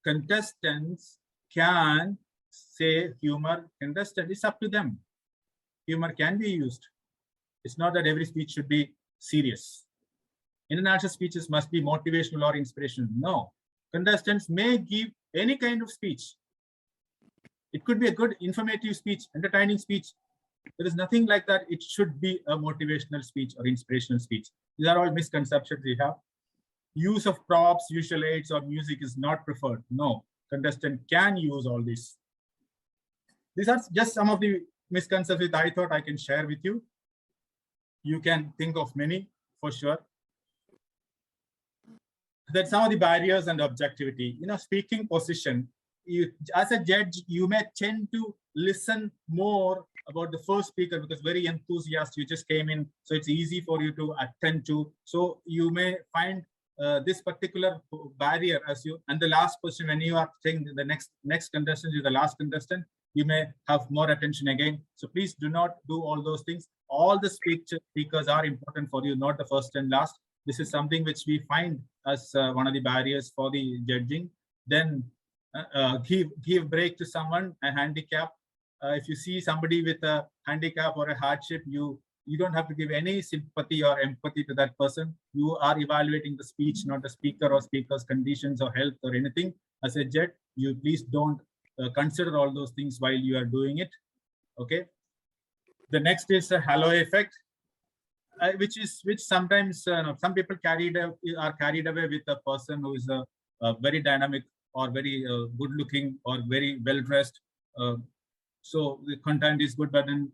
contestants can say humor. Contestant, it's up to them. Humor can be used. It's not that every speech should be serious. International speeches must be motivational or inspirational. No. Contestants may give any kind of speech. It could be a good informative speech, entertaining speech. There is nothing like that. It should be a motivational speech or inspirational speech. These are all misconceptions we have. Use of props, visual aids, or music is not preferred. No. Contestant can use all this. These are just some of the misconceptions I thought I can share with you. You can think of many for sure. That's some of the barriers and objectivity. Speaking position, as a judge, you may tend to listen more about the first speaker because very enthusiastic, you just came in, so it's easy for you to attend to. So you may find this particular barrier as you, and the last person, when you are saying the next contestant is the last contestant, you may have more attention again. So please do not do all those things. All the speakers are important for you, not the first and last. This is something which we find as one of the barriers for the judging. Then give break to someone, a handicap. If you see somebody with a handicap or a hardship, you you don't have to give any sympathy or empathy to that person. You are evaluating the speech, not the speaker or speaker's conditions or health or anything. As a judge, you please don't consider all those things while you are doing it. Okay. The next is a halo effect, which sometimes some people are carried away with a person who is a very dynamic or very good looking or very well dressed. So the content is good, but then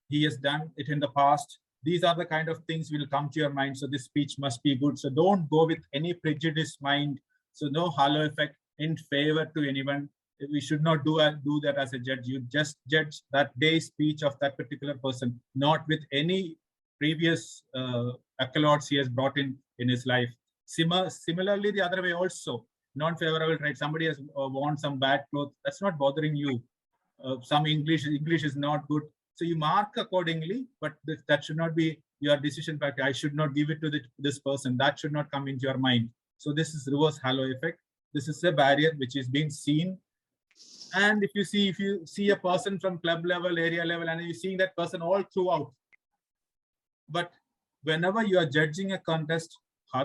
he has done it in the past. These are the kind of things will come to your mind. So this speech must be good. So don't go with any prejudice mind. So no halo effect in favor to anyone. We should not do that as a judge. You just judge that day's speech of that particular person, not with any previous accolades he has brought in his life. Similarly, the other way also, non-favorable, right? Somebody has worn some bad clothes. That's not bothering you. Some English is not good. So you mark accordingly, but that should not be your decision factor. I should not give it to this person. That should not come into your mind. So this is reverse halo effect. This is a barrier which is being seen. And if you see a person from club level, area level, and you're seeing that person all throughout. But whenever you are judging a contest,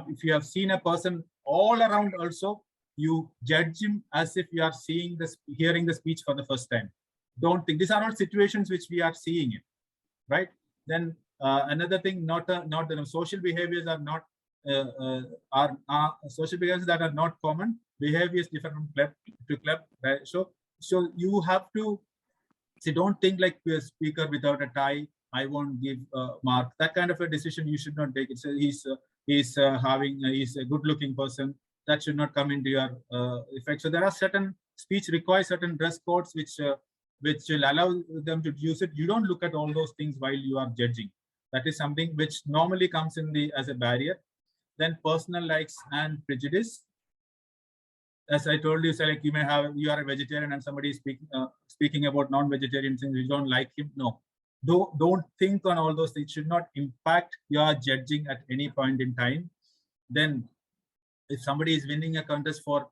if you have seen a person all around also, you judge him as if you are hearing the speech for the first time. Don't think these are all situations which we are seeing it, right? Then another thing, not social behaviors are not social behaviors that are not common. Behaviors differ from club to club, right? So you have to see. Don't think like a speaker without a tie, I won't give a mark. That kind of a decision you should not take. It's he's a good-looking person. That should not come into your effect. So there are certain speech requires certain dress codes which will allow them to use it. You don't look at all those things while you are judging. That is something which normally comes in as a barrier. Then personal likes and prejudice. As I told you, so like you are a vegetarian and somebody is speaking about non-vegetarian things, you don't like him. No, don't think on all those things. It should not impact your judging at any point in time. Then if somebody is winning a contest for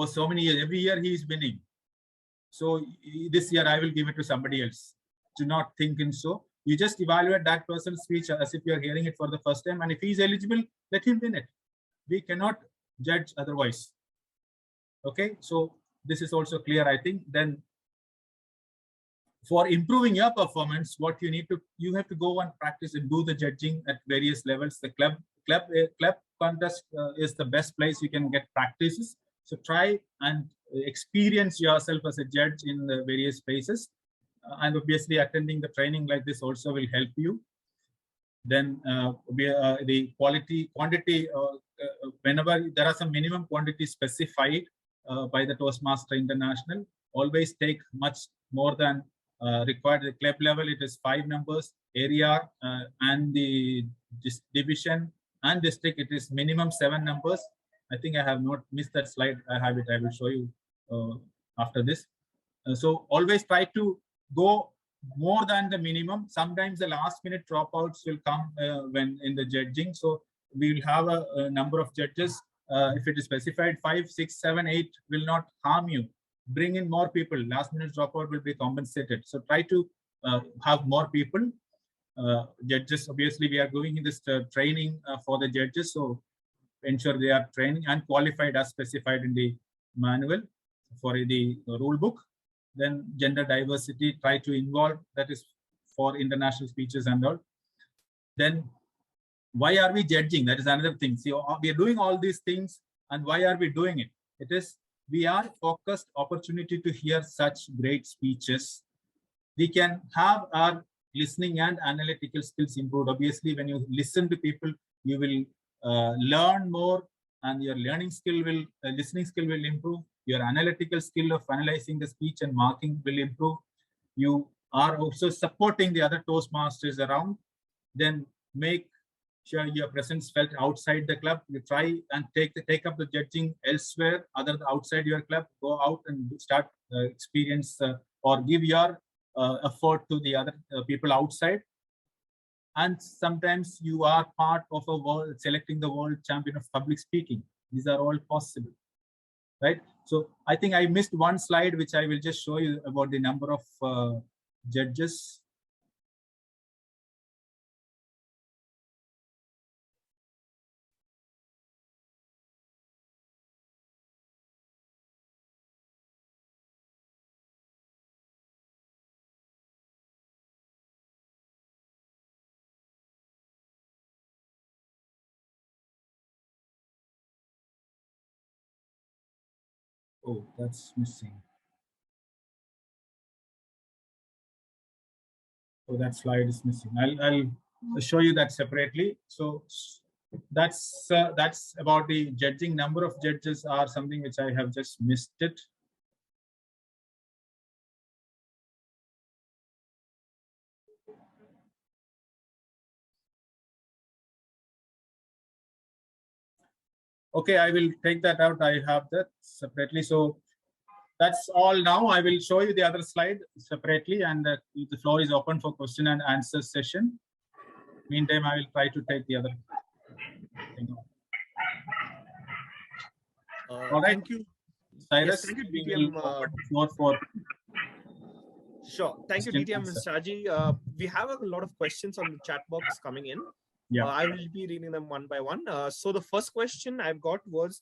so many years, every year he is winning. So this year I will give it to somebody else. Do not think in so. You just evaluate that person's speech as if you are hearing it for the first time. And if he is eligible, let him win it. We cannot judge otherwise. Okay, so this is also clear, I think. Then for improving your performance, what you have to go and practice and do the judging at various levels. The club contest is the best place you can get practices. So try and experience yourself as a judge in the various places. And obviously attending the training like this also will help you. Then the quantity, whenever there are some minimum quantity specified by the Toastmaster International, always take much more than required. At the club level, it is 5 numbers. Area and the division and district, it is minimum 7 numbers. I think I have not missed that slide. I have it. I will show you after this. So always try to go more than the minimum. Sometimes the last minute dropouts will come when in the judging. So we will have a number of judges. If it is specified 5, 6, 7, 8 will not harm you. Bring in more people. Last minute dropout will be compensated. So try to have more people. Judges, obviously, we are going in this training for the judges. So ensure they are trained and qualified as specified in the manual for the rule book. Then gender diversity, try to involve, that is for international speeches and all. Then why are we judging? That is another thing. See, we are doing all these things, and why are we doing it? It is, we are focused opportunity to hear such great speeches. We can have our listening and analytical skills improved. Obviously, when you listen to people, you will learn more, and your listening skill will improve. Your analytical skill of analyzing the speech and marking will improve. You are also supporting the other Toastmasters around. Then make sure your presence felt outside the club. You try and take up the judging elsewhere, other than outside your club. Go out and start experience or give your effort to the other people outside. And sometimes you are part of a world, selecting the world champion of public speaking. These are all possible, right? So I think I missed one slide, which I will just show you about the number of judges. Oh, that's missing. So that slide is missing. I'll show you that separately. So that's about the judging. Number of judges are something which I have just missed it. Okay, I will take that out. I have that separately. So that's all now. I will show you the other slide separately, and the floor is open for question and answer session. Meantime, I will try to take the other thing out. All right. Thank you. Cyrus, yes, thank you, we DTM. will open the floor for Sure. Thank you, question DTM and Shaji. We have a lot of questions on the chat box coming in. Yeah. I will be reading them one by one. So the first question I've got was,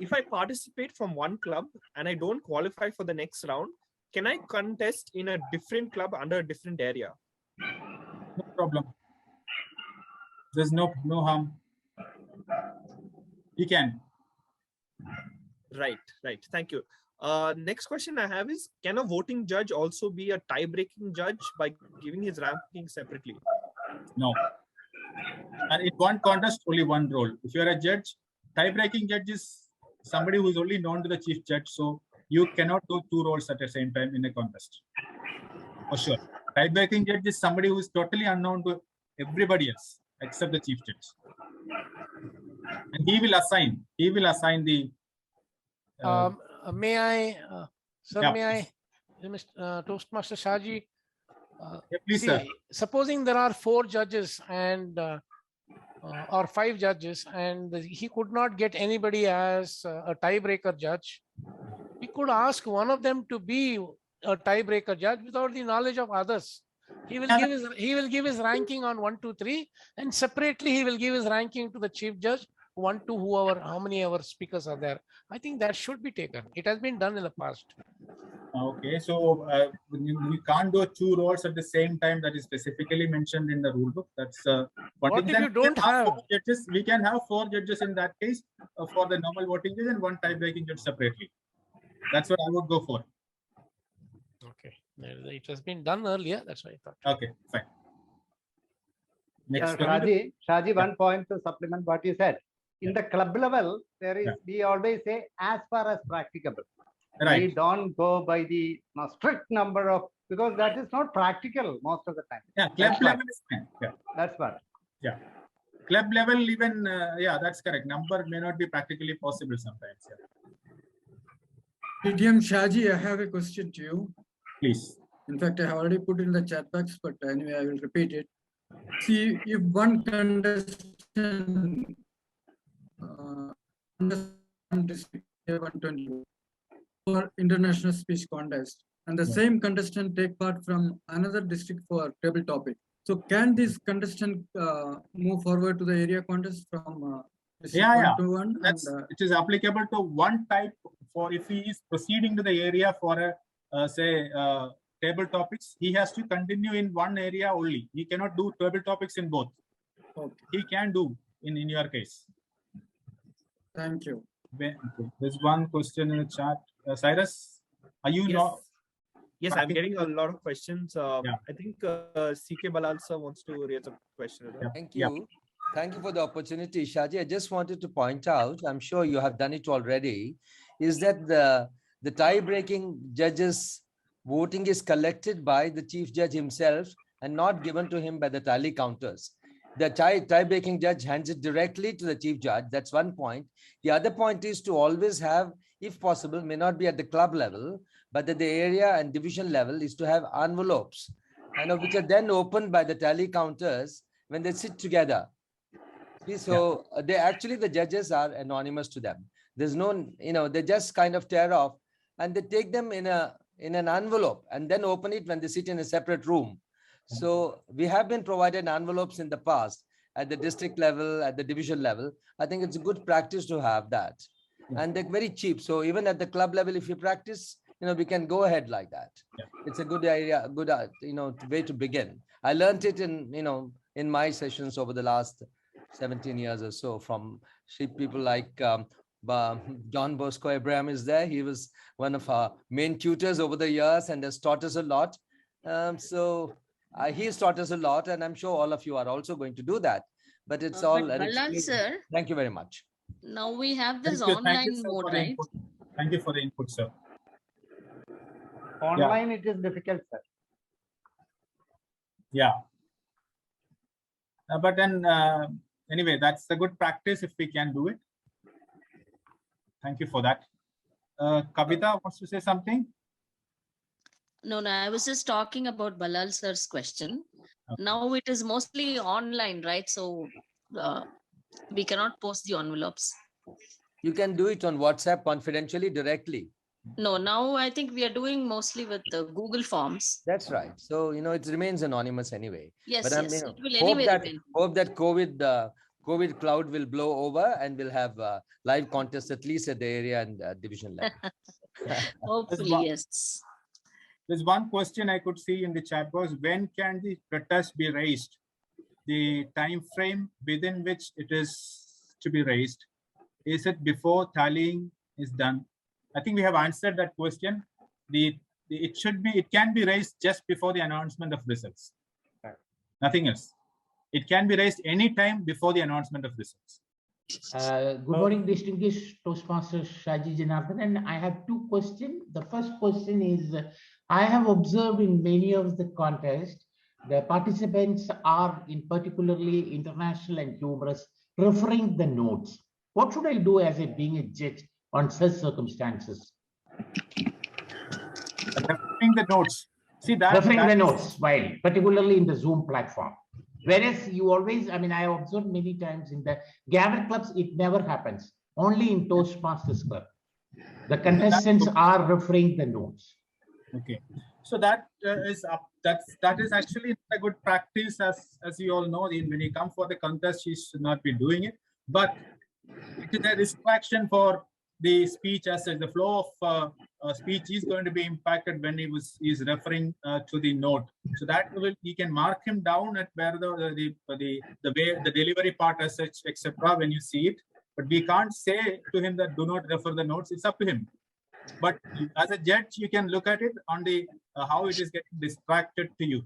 if I participate from one club and I don't qualify for the next round, can I contest in a different club under a different area? No problem. There's no harm. You can. Right. Thank you. Next question I have is, can a voting judge also be a tie-breaking judge by giving his ranking separately? No. And in one contest, only one role. If you're a judge, tie-breaking judge is somebody who is only known to the chief judge. So you cannot do two roles at the same time in a contest. For sure. Tie-breaking judge is somebody who is totally unknown to everybody else except the chief judge. And he will assign the may I, sir, yeah, may I, Toastmaster Shaji, yeah, please, see, sir. supposing there are 4 judges and or 5 judges, and he could not get anybody as a tiebreaker judge, we could ask one of them to be a tiebreaker judge without the knowledge of others. He will give his ranking on 1, 2, 3, and separately he will give his ranking to the chief judge, 1 to whoever, how many ever speakers are there. I think that should be taken. It has been done in the past. Okay, so we can't do 2 roles at the same time. That is specifically mentioned in the rule book. That's what if you don't have 4 judges? We can have 4 judges in that case for the normal voting judge and 1 tie-breaking judge separately. That's what I would go for. Okay, it has been done earlier. That's why I thought. Okay, fine. Next, Shaji, one point to supplement what you said. In the club level, there is, we always say as far as practicable. Right. We don't go by the strict number of, because that is not practical most of the time. Yeah, club level is fine. Yeah. That's what. Yeah. Club level, even, yeah, that's correct. Number may not be practically possible sometimes. Yeah. DTM Shaji, I have a question to you. Please. In fact, I have already put in the chat box, but anyway, I will repeat it. See, if one contestant district 120 for international speech contest, and the same contestant take part from another district for table topic. So can this contestant move forward to the area contest from district 1 to 1? It is applicable to one type for if he is proceeding to the area for a say table topics, he has to continue in one area only. He cannot do table topics in both. Okay. He can do in your case. Thank you. Okay. There's one question in the chat. Cyrus, are you not? Yes, I'm getting a lot of questions. I think CK Balal sir wants to raise a question. Thank you. Thank you for the opportunity, Shaji. I just wanted to point out, I'm sure you have done it already, is that the tie-breaking judges' voting is collected by the chief judge himself and not given to him by the tally counters. The tie-breaking judge hands it directly to the chief judge. That's one point. The other point is to always have, if possible, may not be at the club level, but at the area and division level, is to have envelopes, which are then opened by the tally counters when they sit together. See, so the judges are anonymous to them. There's no, they just kind of tear off and they take them in an envelope and then open it when they sit in a separate room. So we have been provided envelopes in the past at the district level, at the division level. I think it's a good practice to have that. And they're very cheap. So even at the club level, if you practice, we can go ahead like that. It's a good idea, good, way to begin. I learned it in my sessions over the last 17 years or so from people like John Bosco Abraham is there. He was one of our main tutors over the years and has taught us a lot. He's taught us a lot, and I'm sure all of you are also going to do that. But it's all. Ballot, sir. Thank you very much. Now we have this Thank you, online sir, mode, for the right? input. Thank you for the input, sir. Online, it is difficult, sir. Yeah. But then, anyway, that's a good practice if we can do it. Thank you for that. Kavita wants to say something? No, I was just talking about Balal sir's question. Okay. Now it is mostly online, right? So we cannot post the envelopes. You can do it on WhatsApp confidentially directly. No, now I think we are doing mostly with the Google Forms. That's right. So, it remains anonymous anyway. Yes, but yes. It will anyway hope that COVID cloud will blow over and we'll have live contests at least at the area and division level. Hopefully, yes. There's one question I could see in the chat box. When can the protest be raised? The time frame within which it is to be raised. Is it before tallying is done? I think we have answered that question. It can be raised just before the announcement of results. Nothing else. It can be raised any time before the announcement of results. Good morning, distinguished Toastmasters Shaji, Janardhanan. I have two questions. The first question is, I have observed in many of the contests, the participants are, in particularly international and humorous, referring the notes. What should I do as being a judge on such circumstances? Referring the notes. See that. Referring the notes, while particularly in the Zoom platform. Whereas you always, I have observed many times in the gather clubs, it never happens. Only in Toastmasters Club. The contestants are referring the notes. Okay. So that is actually a good practice, as you all know. When you come for the contest, you should not be doing it. But it is a distraction for the speech, as the flow of speech is going to be impacted when he is referring to the note. So that you can mark him down at where the way the delivery part as such, etc. when you see it. But we can't say to him that do not refer the notes. It's up to him. But as a judge, you can look at it on the how it is getting distracted to you,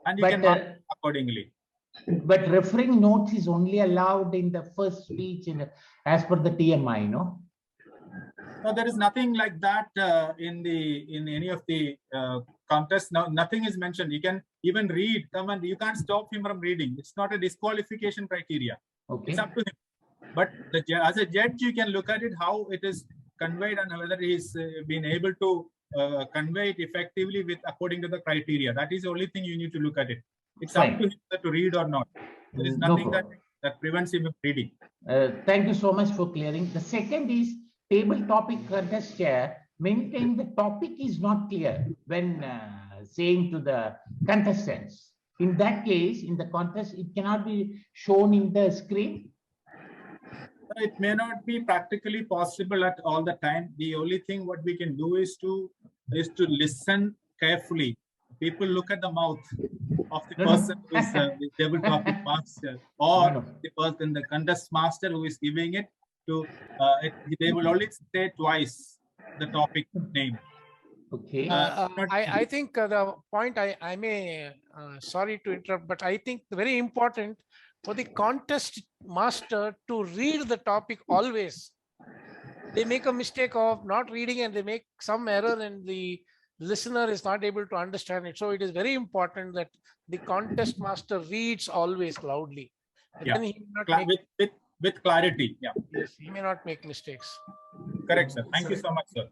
and you can mark accordingly. But referring notes is only allowed in the first speech as per the TMI, no? No, there is nothing like that in any of the contests. Now, nothing is mentioned. You can even read. You can't stop him from reading. It's not a disqualification criteria. Okay. It's up to him. But as a judge, you can look at it how it is conveyed and whether he's been able to convey it effectively according to the criteria. That is the only thing you need to look at it. It's Fine. up to him to read or not. There is nothing that prevents him from reading. Thank you so much for clearing. The second is table topic contest chair. Many times the topic is not clear when saying to the contestants. In that case, in the contest, it cannot be shown in the screen. It may not be practically possible at all the time. The only thing what we can do is to listen carefully. People look at the mouth of the person who is the table topic master, or the person, the contest master who is giving it to. They will only say twice the topic name. Okay. I think the point I may, sorry to interrupt, but I think very important for the contest master to read the topic always. They make a mistake of not reading and they make some error and the listener is not able to understand it. So it is very important that the contest master reads always loudly. And then he may not make, with clarity. Yeah. Yes, he may not make mistakes. Correct, sir. Thank you so much, sir.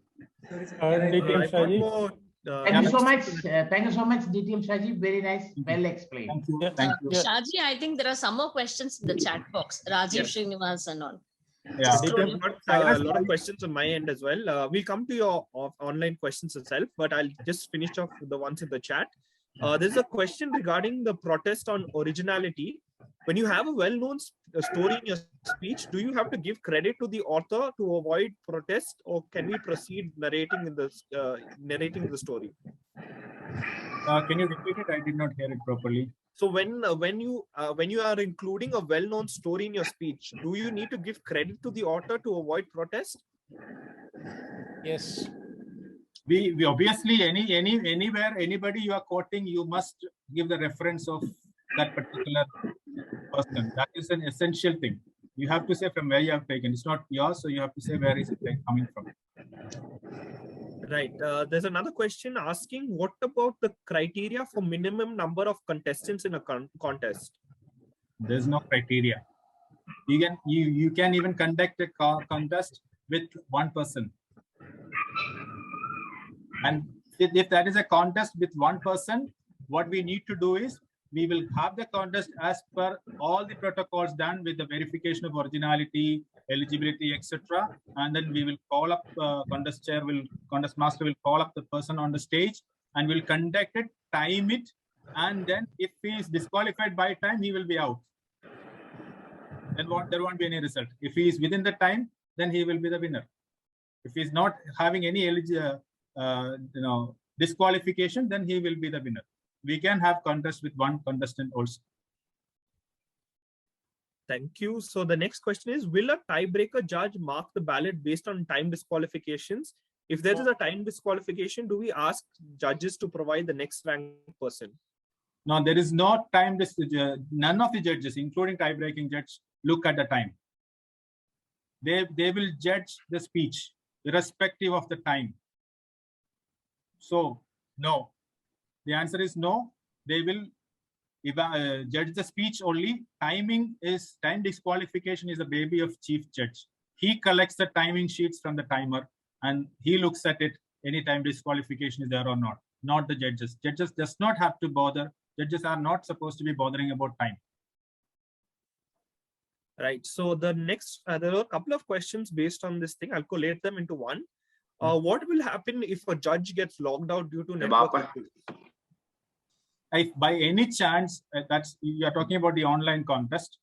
Thank you so much. Thank you so much, DTM Shaji. Very nice. Well explained. Thank you. Thank you. Shaji, I think there are some more questions in the chat box. Rajiv Srinivas and all. Yeah, a lot of questions on my end as well. We'll come to your online questions itself, but I'll just finish off the ones in the chat. There's a question regarding the protest on originality. When you have a well-known story in your speech, do you have to give credit to the author to avoid protest, or can we proceed narrating the story? Can you repeat it? I did not hear it properly. So when you are including a well-known story in your speech, do you need to give credit to the author to avoid protest? Yes. We obviously anywhere anybody you are quoting, you must give the reference of that particular person. That is an essential thing. You have to say from where you have taken. It's not yours, so you have to say where is it coming from. Right. There's another question asking, what about the criteria for minimum number of contestants in a contest? There's no criteria. You can even conduct a contest with one person. And if that is a contest with one person, what we need to do is we will have the contest as per all the protocols done with the verification of originality, eligibility, etc. And then we will call up contest master will call up the person on the stage and will conduct it, time it, and then if he is disqualified by time, he will be out. Then there won't be any result. If he is within the time, then he will be the winner. If he is not having any disqualification, then he will be the winner. We can have contest with one contestant also. Thank you. So the next question is, will a tiebreaker judge mark the ballot based on time disqualifications? If there is a time disqualification, do we ask judges to provide the next ranked person? No, there is no time. None of the judges, including tie-breaking judge, look at the time. They will judge the speech irrespective of the time. So, no. The answer is no. They will judge the speech only. Time disqualification is a baby of chief judge. He collects the timing sheets from the timer and he looks at it. Any time disqualification is there or not the judges. Judges does not have to bother. Judges are not supposed to be bothering about time. Right. So the next, there are a couple of questions based on this thing. I'll collate them into one. What will happen if a judge gets logged out due to network issues? If by any chance, you are talking about the online contest.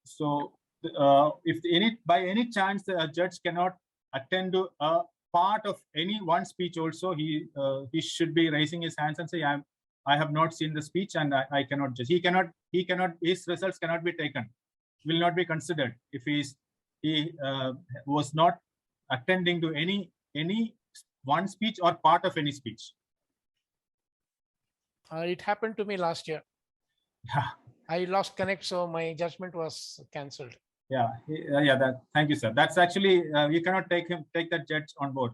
So by any chance the judge cannot attend to a part of any one speech also, he should be raising his hands and say, I have not seen the speech and I cannot judge. He cannot, his results cannot be taken, will not be considered if he was not attending to any one speech or part of any speech. It happened to me last year. Yeah. I lost connect, so my judgment was cancelled. Yeah. Thank you, sir. That's actually you cannot take that judge on board.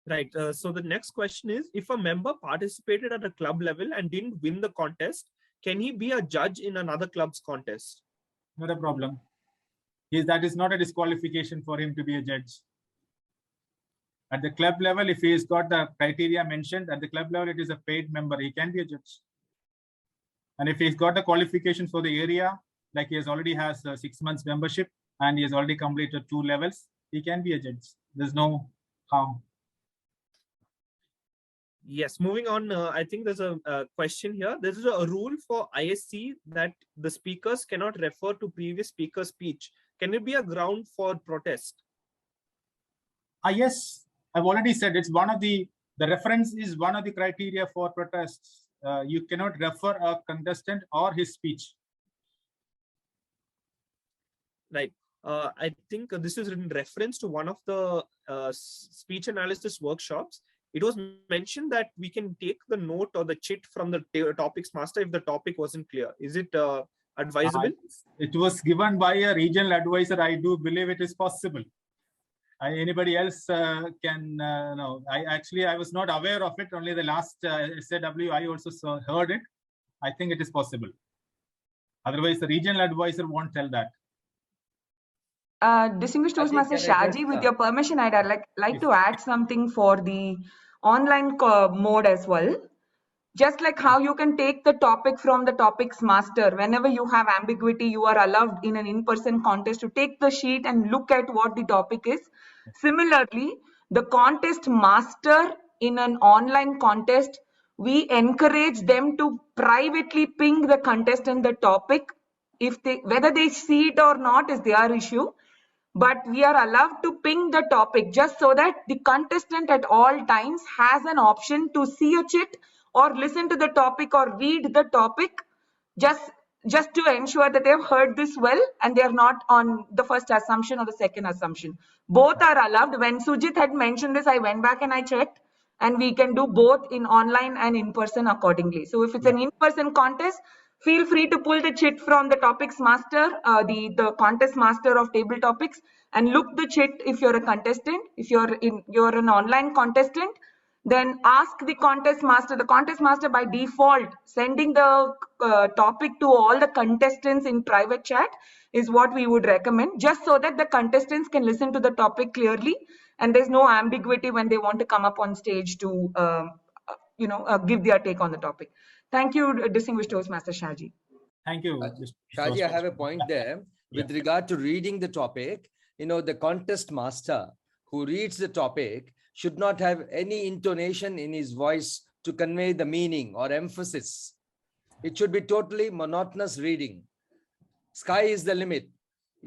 Right. So the next question is, if a member participated at a club level and didn't win the contest, can he be a judge in another club's contest? Not a problem. That is not a disqualification for him to be a judge. At the club level, if he's got the criteria mentioned, at the club level, it is a paid member. He can be a judge. And if he's got the qualifications for the area, like he already has 6 months membership and he has already completed 2 levels, he can be a judge. There's no harm. Yes, moving on, I think there's a question here. There is a rule for ISC that the speakers cannot refer to previous speaker's speech. Can it be a ground for protest? Yes, I've already said it's one of the reference is one of the criteria for protests. You cannot refer a contestant or his speech. Right. I think this is in reference to one of the speech analysis workshops. It was mentioned that we can take the note or the chit from the topics master if the topic wasn't clear. Is it advisable? It was given by a regional advisor. I do believe it is possible. Anybody else can know? I was not aware of it. Only the last SAW I also heard it. I think it is possible. Otherwise, the regional advisor won't tell that. Distinguished Toastmaster Shaji, with your permission, I'd like to add something for the online mode as well. Just like how you can take the topic from the topics master, whenever you have ambiguity, you are allowed in an in-person contest to take the sheet and look at what the topic is. Similarly, the contest master in an online contest, we encourage them to privately ping the contestant the topic. Whether they see it or not is their issue. but we are allowed to ping the topic just so that the contestant at all times has an option to see a chit or listen to the topic or read the topic, just to ensure that they have heard this well and they are not on the first assumption or the second assumption. Both are allowed. When Sujit had mentioned this, I went back and I checked, and we can do both in online and in person accordingly. So if it's an in-person contest, feel free to pull the chit from the topics master, the contest master of table topics, and look the chit if you're a contestant. If you're an online contestant, then ask the contest master. The contest master by default sending the topic to all the contestants in private chat is what we would recommend, just so that the contestants can listen to the topic clearly and there's no ambiguity when they want to come up on stage to give their take on the topic. Thank you, distinguished Toastmaster Shaji. Thank you. Shaji, I have a point there with regard to reading the topic. The contest master who reads the topic should not have any intonation in his voice to convey the meaning or emphasis. It should be totally monotonous reading. Sky is the limit.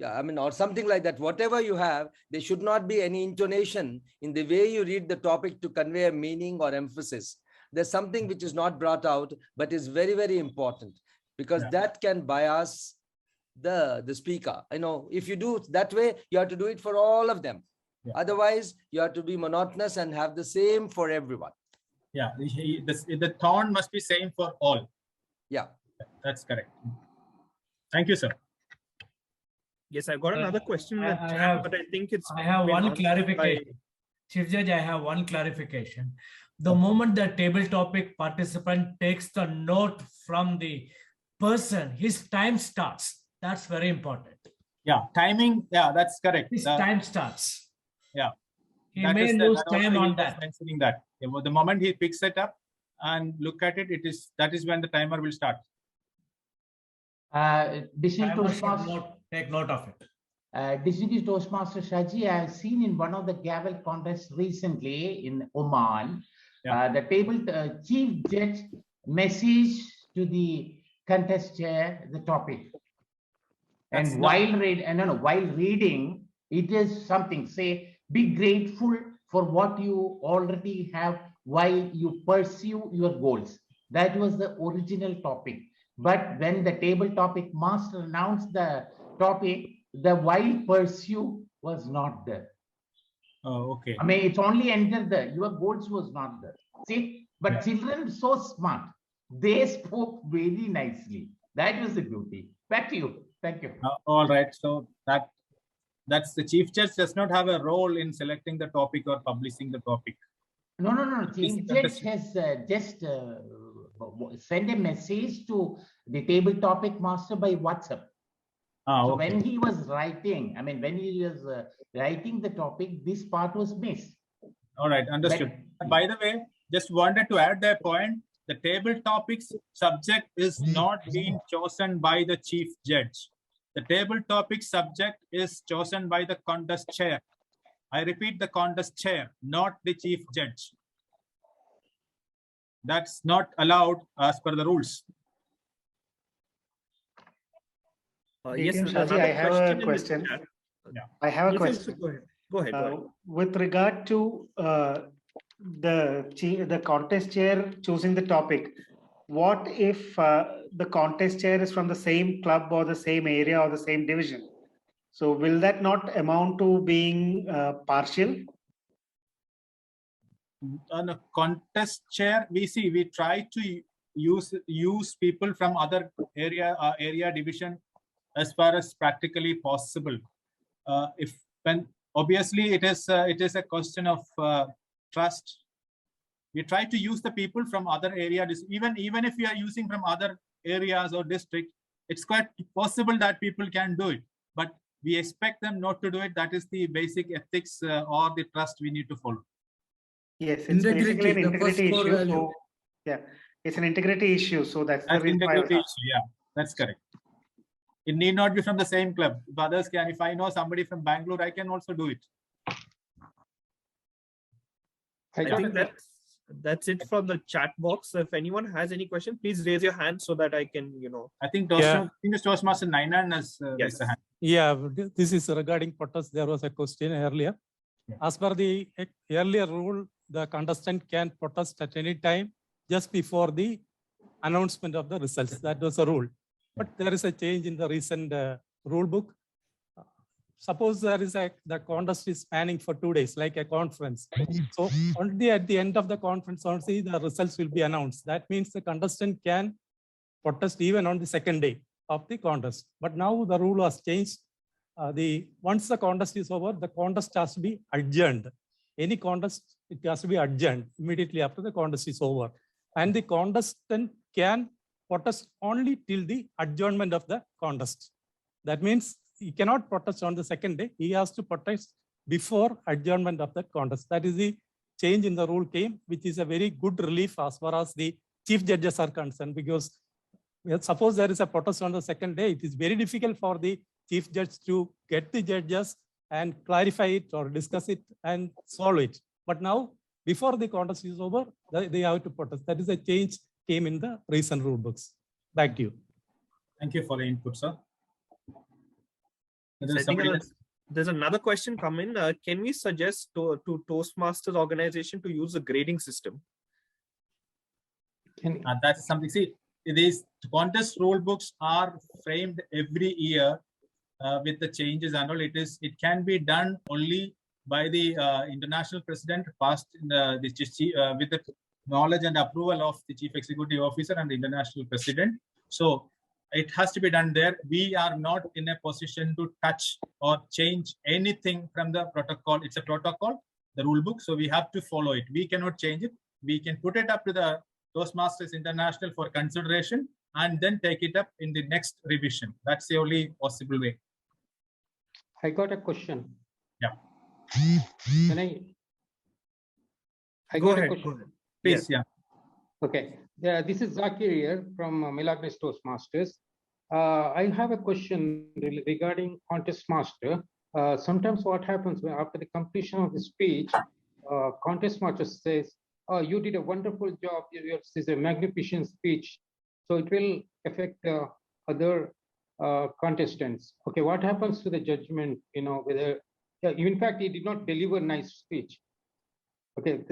Or something like that. Whatever you have, there should not be any intonation in the way you read the topic to convey a meaning or emphasis. There's something which is not brought out, but is very, very important, because that can bias the speaker. If you do it that way, you have to do it for all of them. Otherwise, you have to be monotonous and have the same for everyone. The tone must be same for all. Yeah, that's correct. Thank you, sir. Yes, I've got another question in the chat, but I think it's. I have one clarification. Chief Judge, I have one clarification. The moment the table topic participant takes the note from the person, his time starts. That's very important. Timing. That's correct. His time starts. He That may is lose that time also on that. Mentioning that. The moment he picks it up and look at it, that is when the timer will start. Take note of it. Distinguished Toastmaster Shaji, I have seen in one of the gavel contests recently in Oman, the table chief judge message to the contest chair the topic. And while reading, it is something, say, be grateful for what you already have while you pursue your goals. That was the original topic. But when the table topic master announced the topic, the while pursue was not there. Oh, okay. It's only entered there. Your goals was not there. See, but children so smart. They spoke very nicely. That was the beauty. Back to you. Thank you. All right. So that's the chief judge does not have a role in selecting the topic or publishing the topic. No. Chief judge has just send a message to the table topic master by WhatsApp. So when he was writing, writing the topic, this part was missed. All right, understood. By the way, just wanted to add their point. The table topics subject is not being chosen by the chief judge. The table topic subject is chosen by the contest chair. I repeat, the contest chair, not the chief judge. That's not allowed as per the rules. Yes, Shaji, I have a question. I have a question. Go ahead. With regard to the contest chair choosing the topic, what if the contest chair is from the same club or the same area or the same division? So will that not amount to being partial? On a contest chair, we try to use people from other area division as far as practically possible. Obviously it is a question of trust. We try to use the people from other areas. Even if we are using from other areas or district, it's quite possible that people can do it, but we expect them not to do it. That is the basic ethics or the trust we need to follow. Yes, it's basically an integrity issue. So, it's an integrity issue. So that's the reason why. That's correct. It need not be from the same club. If others can, if I know somebody from Bangalore, I can also do it. I think that's it from the chat box. If anyone has any question, please raise your hand so that I can, I think Toastmaster Nainan has raised a hand. Yeah, this is regarding protest. There was a question earlier. As per the earlier rule, the contestant can protest at any time just before the announcement of the results. That was a rule. But there is a change in the recent rule book. Suppose the contest is spanning for 2 days, like a conference. So only at the end of the conference, only the results will be announced. That means the contestant can protest even on the second day of the contest. But now the rule has changed. Once the contest is over, the contest has to be adjourned. Any contest, it has to be adjourned immediately after the contest is over. And the contestant can protest only till the adjournment of the contest. That means he cannot protest on the second day. He has to protest before adjournment of that contest. That is the change in the rule came, which is a very good relief as far as the chief judges are concerned, because suppose there is a protest on the second day, it is very difficult for the chief judge to get the judges and clarify it or discuss it and solve it. But now, before the contest is over, they have to protest. That is a change came in the recent rule books. Back to you. Thank you for the input, sir. There's another question coming. Can we suggest to Toastmasters organization to use a grading system? That's something. See, these contest rule books are framed every year with the changes and all. It can be done only by the international president, passed in with the knowledge and approval of the chief executive officer and the international president. So it has to be done there. We are not in a position to touch or change anything from the protocol. It's a protocol, the rule book, so we have to follow it. We cannot change it. We can put it up to the Toastmasters International for consideration and then take it up in the next revision. That's the only possible way. I got a question. Yeah. Can I Go got ahead. a question. Please, yeah. Okay. Yeah, this is Zakir here from Milagres Toastmasters. I have a question regarding contest master. Sometimes what happens when after the completion of the speech, contest master says, "Oh, you did a wonderful job. This is a magnificent speech." So it will affect other contestants. Okay, what happens to the judgment? You know, whether in fact he did not deliver nice speech. Okay.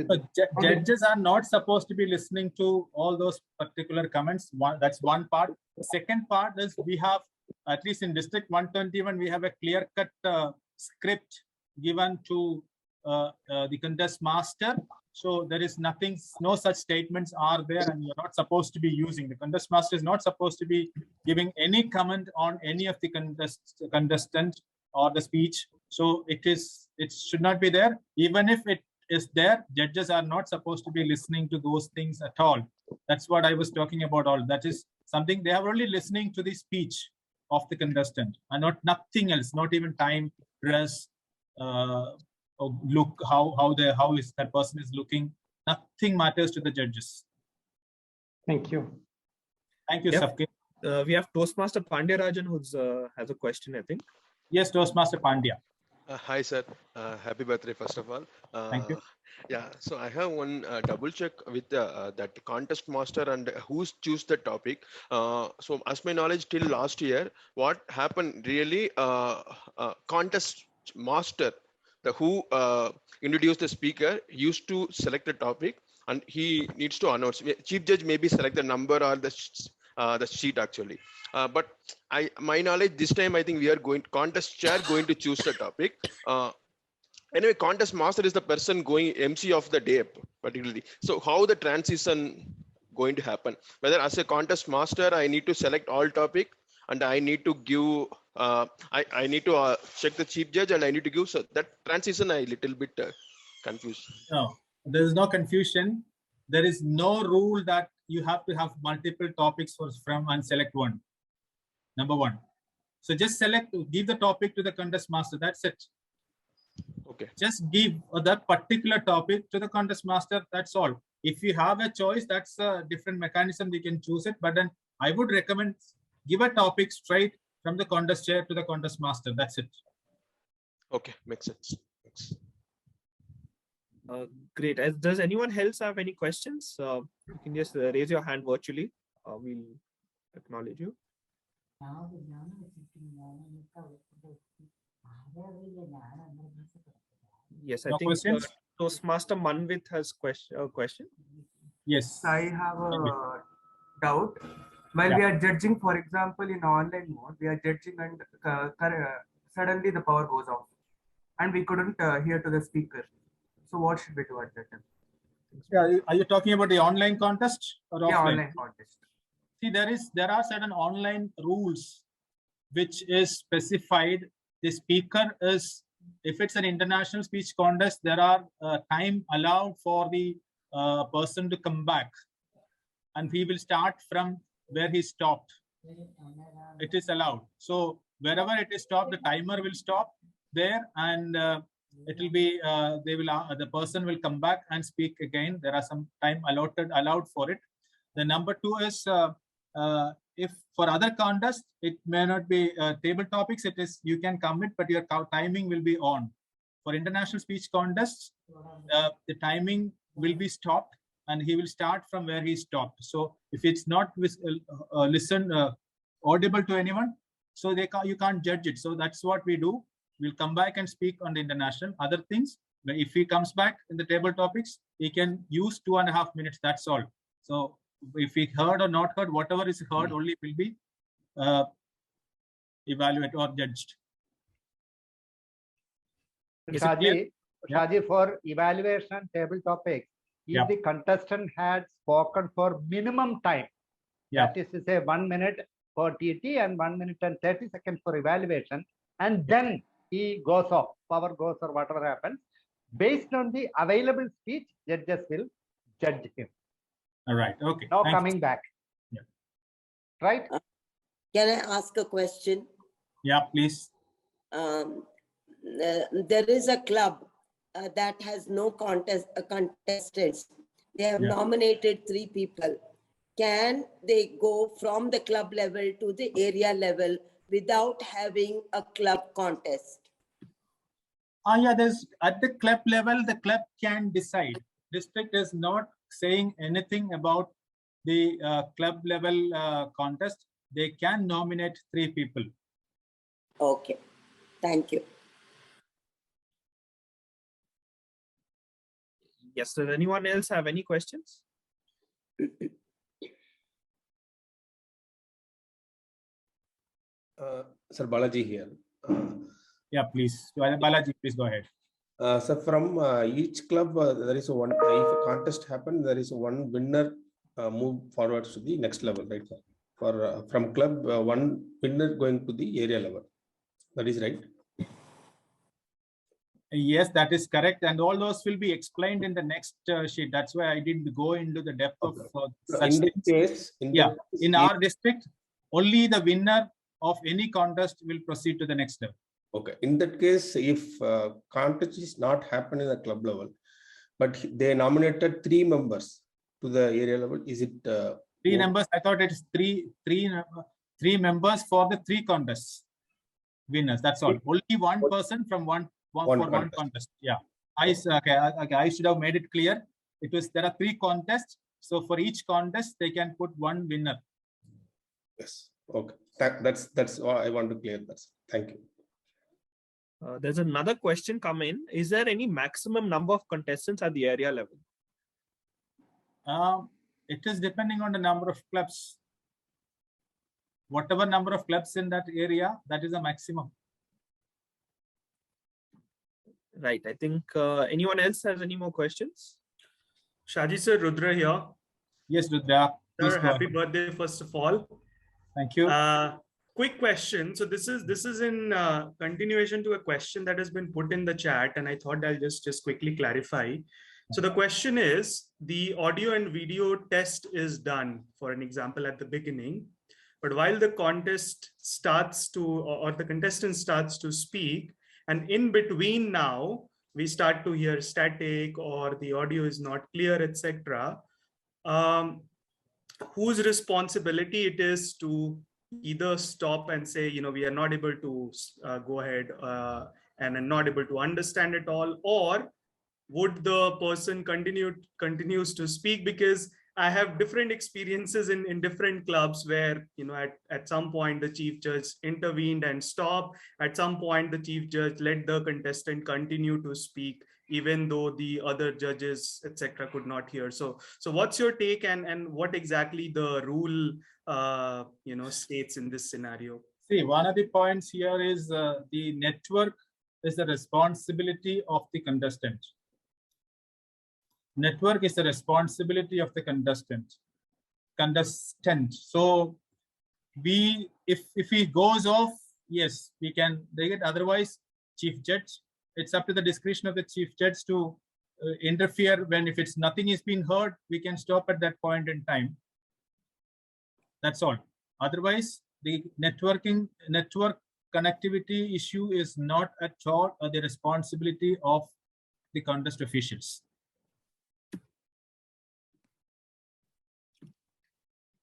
Judges are not supposed to be listening to all those particular comments. That's one part. The second part is we have, at least in District 121, we have a clear-cut script given to the contest master. So there is nothing, no such statements are there, and you're not supposed to be using. The contest master is not supposed to be giving any comment on any of the contestant or the speech. So it should not be there. Even if it is there, judges are not supposed to be listening to those things at all. That's what I was talking about. All that is something they are only listening to the speech of the contestant and nothing else. Not even time, dress, look, how is that person is looking. Nothing matters to the judges. Thank you. Thank you, Safkin. We have Toastmaster Pandya Rajan who has a question, I think. Yes, Toastmaster Pandya. Hi, sir. Happy birthday, first of all. Thank you. Yeah, so I have one double check with that contest master and who's choose the topic. So as my knowledge till last year, what happened really, contest master, who introduced the speaker, used to select the topic and he needs to announce. Chief judge maybe select the number or the sheet actually. But my knowledge this time, I think we are contest chair going to choose the topic. Anyway, contest master is the person going MC of the day particularly. So how the transition going to happen? Whether as a contest master, I need to select all topic and I need to give, I need to check the chief judge and I need to give, so that transition I little bit confused. No, there is no confusion. There is no rule that you have to have multiple topics from and select one. Number one. So just give the topic to the contest master. That's it. Okay. Just give that particular topic to the contest master. That's all. If you have a choice, that's a different mechanism. We can choose it. But then I would recommend give a topic straight from the contest chair to the contest master. That's it. Okay, makes sense. Thanks. Great. Does anyone else have any questions? You can just raise your hand virtually. We'll acknowledge you. Yes, I No think questions? Toastmaster Manvit has question. Yes. I have a doubt. While we are judging, for example, in online mode, we are judging and suddenly the power goes off and we couldn't hear to the speaker. So what should we do at that time? Yeah, are you talking about the online contest or offline? Yeah, online contest. See, there are certain online rules which is specified. The speaker is, if it's an international speech contest, there are time allowed for the person to come back, and he will start from where he stopped. It is allowed. So wherever it is stopped, the timer will stop there, and it will be the person will come back and speak again. There are some time allowed for it. The number two is if for other contests it may not be table topics. It is you can commit, but your timing will be on. For international speech contests, the timing will be stopped, and he will start from where he stopped. So if it's not audible to anyone, so you can't judge it. So that's what we do. We'll come back and speak on the international. Other things, if he comes back in the table topics, he can use 2.5 minutes. That's all. So if he heard or not heard, whatever is heard only will be evaluated or judged. Shaji, for evaluation table topics, if the contestant had spoken for minimum time, that is to say 1 minute for TT and 1 minute and 30 seconds for evaluation, and then he goes off, power goes or whatever happens, based on the available speech, judges will judge him. All right. Okay. Now coming back. Yeah. Right? Can I ask a question? Yeah, please. There is a club that has no contestants. They have nominated 3 people. Can they go from the club level to the area level without having a club contest? There's at the club level, the club can decide. District is not saying anything about the club level contest. They can nominate 3 people. Okay, thank you. Yes, does anyone else have any questions? Sir Balaji here. Yeah, please. Balaji, please go ahead. So from each club, there is one, if a contest happens, there is one winner move forward to the next level, right? For from club, one winner going to the area level. That is right? Yes, that is correct. And all those will be explained in the next sheet. That's why I didn't go into the depth of such things. In our district, only the winner of any contest will proceed to the next level. Okay. In that case, if contest is not happening at the club level, but they nominated 3 members to the area level, is it 3 members? I thought it is three members for the 3 contests winners. That's all. Only one person from one contest. Yeah. I should have made it clear. It was there are 3 contests. So for each contest, they can put 1 winner. Yes. Okay. That's all I want to clear. Thank you. There's another question come in. Is there any maximum number of contestants at the area level? It is depending on the number of clubs. Whatever number of clubs in that area, that is the maximum. Right. I think anyone else has any more questions? Shaji sir, Rudra here. Yes, Rudra. Sir, happy birthday first of all. Thank you. Quick question. So this is in continuation to a question that has been put in the chat, and I thought I'll just quickly clarify. So the question is, the audio and video test is done, for an example, at the beginning, but while the contest starts to, or the contestant starts to speak, and in between now, we start to hear static or the audio is not clear, etc. Whose responsibility it is to either stop and say, we are not able to go ahead and are not able to understand it all, or would the person continues to speak? Because I have different experiences in different clubs where, at some point the chief judge intervened and stopped. At some point, the chief judge let the contestant continue to speak, even though the other judges, etc., could not hear. So what's your take, and what exactly the rule, states in this scenario? See, one of the points here is the network is the responsibility of the contestant. Network is the responsibility of the contestant. So if he goes off, yes, we can take it. Otherwise, chief judge, it's up to the discretion of the chief judge to interfere when, if it's nothing is being heard, we can stop at that point in time. That's all. Otherwise, the network connectivity issue is not at all the responsibility of the contest officials.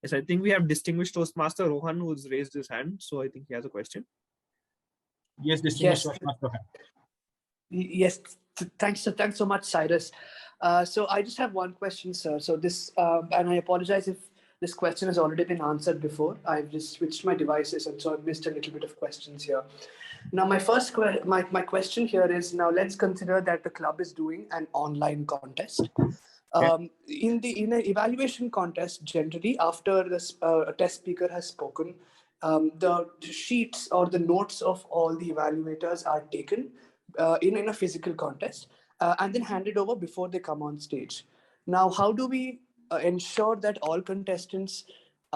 Yes, I think we have distinguished Toastmaster Rohan who's raised his hand. So I think he has a question. Yes, distinguished Toastmaster Rohan. Yes, thanks so much, Cyrus. So I just have one question, sir. So this, and I apologize if this question has already been answered before. I've just switched my devices, and so I've missed a little bit of questions here. Now, my question here is, now let's consider that the club is doing an online contest. In an evaluation contest, generally after this a test speaker has spoken, the sheets or the notes of all the evaluators are taken in a physical contest and then handed over before they come on stage. Now, how do we ensure that all contestants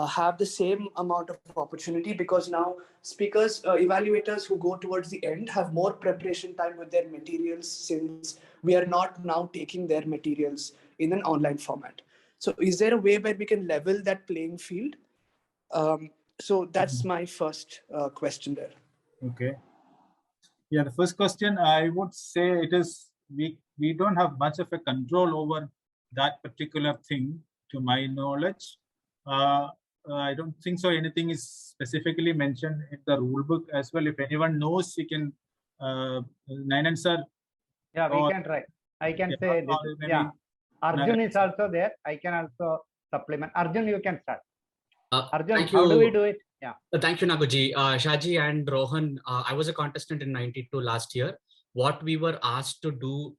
have the same amount of opportunity? Because now speakers, evaluators who go towards the end have more preparation time with their materials, since we are not now taking their materials in an online format. So is there a way where we can level that playing field? So that's my first question there. Okay. Yeah, the first question, I would say it is, we don't have much of a control over that particular thing, to my knowledge. I don't think so anything is specifically mentioned in the rule book as well. If anyone knows, you can, Nayan sir. Yeah, we can try. I can say this. Yeah, Arjun is also there. I can also supplement. Arjun, you can start. Arjun, how do we do it? Yeah. Thank you, Naguji. Shaji and Rohan, I was a contestant in 92 last year. What we were asked to do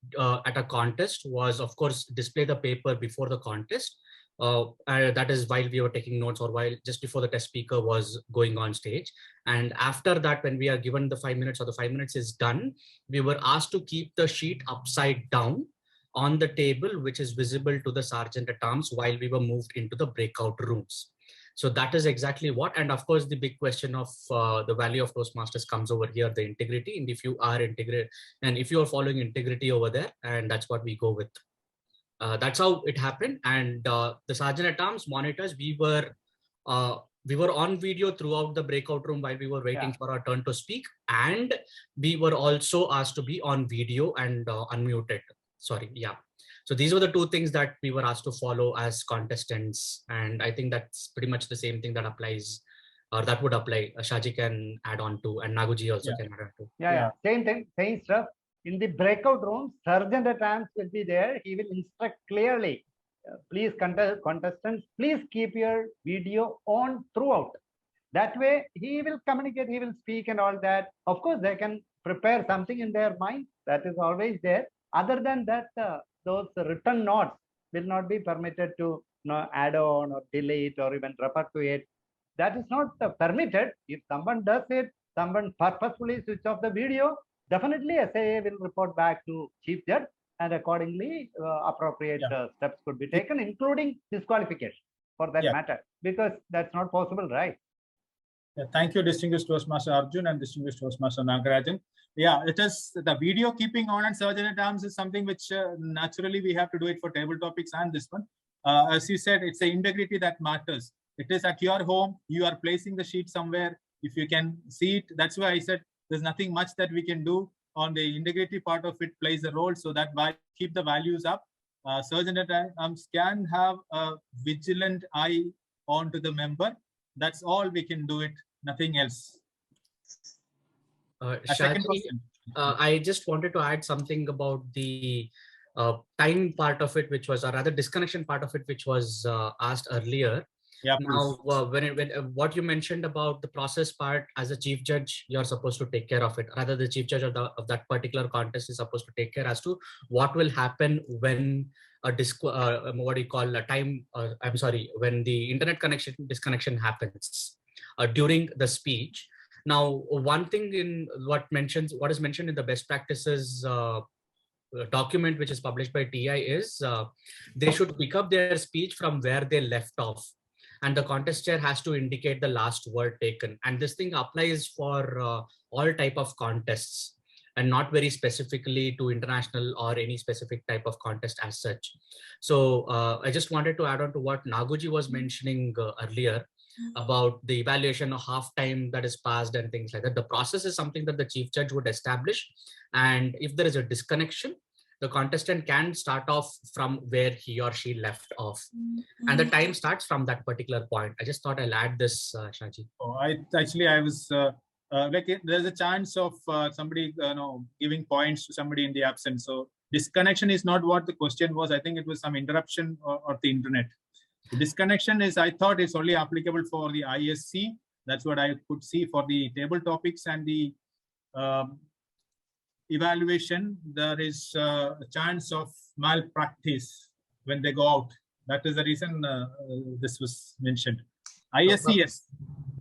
at a contest was, of course, display the paper before the contest. That is while we were taking notes, or while just before the test speaker was going on stage. And after that, when we are given the 5 minutes or the 5 minutes is done, we were asked to keep the sheet upside down on the table, which is visible to the sergeant at arms, while we were moved into the breakout rooms. So that is exactly what, and of course, the big question of the value of Toastmasters comes over here, the integrity, and if you are integrated, and if you are following integrity over there, and that's what we go with. That's how it happened. And the sergeant at arms monitors, we were on video throughout the breakout room while we were waiting for our turn to speak, and we were also asked to be on video and unmuted. Sorry, yeah. So these were the two things that we were asked to follow as contestants, and I think that's pretty much the same thing that applies, or that would apply. Shaji can add on to, and Naguji also can add on to. Yeah, same thing, same stuff. In the breakout room, sergeant at arms will be there. He will instruct clearly. Please, contestants, please keep your video on throughout. That way, he will communicate, he will speak and all that. Of course, they can prepare something in their mind. That is always there. Other than that, those written notes will not be permitted to add on or delete or even refer to it. That is not permitted. If someone does it, someone purposefully switch off the video, definitely SAA will report back to chief judge, and accordingly appropriate steps could be taken, including disqualification for that matter, because that's not possible, right? Yeah, thank you, distinguished Toastmaster Arjun and distinguished Toastmaster Nagarajan. Yeah, it is the video keeping on and sergeant at arms is something which naturally we have to do it for table topics and this one. As you said, it's the integrity that matters. It is at your home, you are placing the sheet somewhere. If you can see it, that's why I said there's nothing much that we can do on the integrity part of it plays a role, so that by keep the values up. Sergeant at arms can have a vigilant eye onto the member. That's all we can do it, nothing else. Shaji, I just wanted to add something about the time part of it, which was, or rather disconnection part of it, which was asked earlier. Yeah, now, what you mentioned about the process part, as a chief judge, you're supposed to take care of it. Rather, the chief judge of that particular contest is supposed to take care as to what will happen when when the internet disconnection happens during the speech. Now, one thing in what is mentioned in the best practices document, which is published by TI, is they should pick up their speech from where they left off, and the contest chair has to indicate the last word taken. And this thing applies for all type of contests, and not very specifically to international or any specific type of contest as such. So I just wanted to add on to what Naguji was mentioning earlier about the evaluation of half time that is passed and things like that. The process is something that the chief judge would establish, and if there is a disconnection, the contestant can start off from where he or she left off, and the time starts from that particular point. I just thought I'll add this, Shaji. Oh, I was there's a chance of somebody giving points to somebody in the absence. So disconnection is not what the question was. I think it was some interruption of the internet. The disconnection is, I thought, it's only applicable for the ISC. That's what I could see. For the table topics and the evaluation, there is a chance of malpractice when they go out. That is the reason this was mentioned. ISC, yes.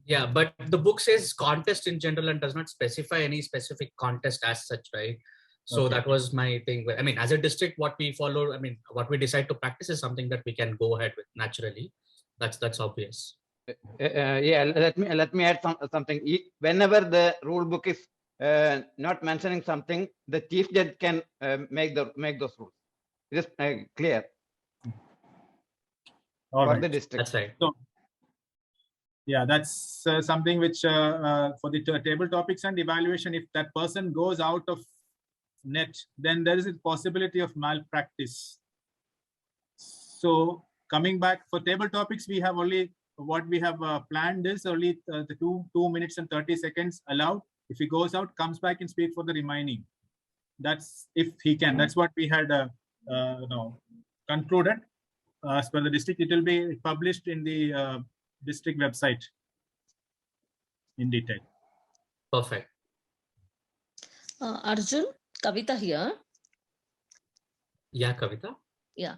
Yeah, but the book says contest in general and does not specify any specific contest as such, right? So Okay. that was my thing. I mean, as a district, what we follow, I mean, what we decide to practice is something that we can go ahead with naturally. That's obvious. Yeah, let me add something. Whenever the rule book is not mentioning something, the chief judge can make those rules. It is clear. All for right. the district. That's right. So, yeah, that's something which for the table topics and evaluation, if that person goes out of net, then there is a possibility of malpractice. So coming back for table topics, we have only what we have planned is only the 2 minutes and 30 seconds allowed. If he goes out, comes back and speak for the remaining. That's if he can. That's what we had concluded. As per the district, it will be published in the district website in detail. Perfect. Arjun, Kavita here. Yeah, Kavita. Yeah.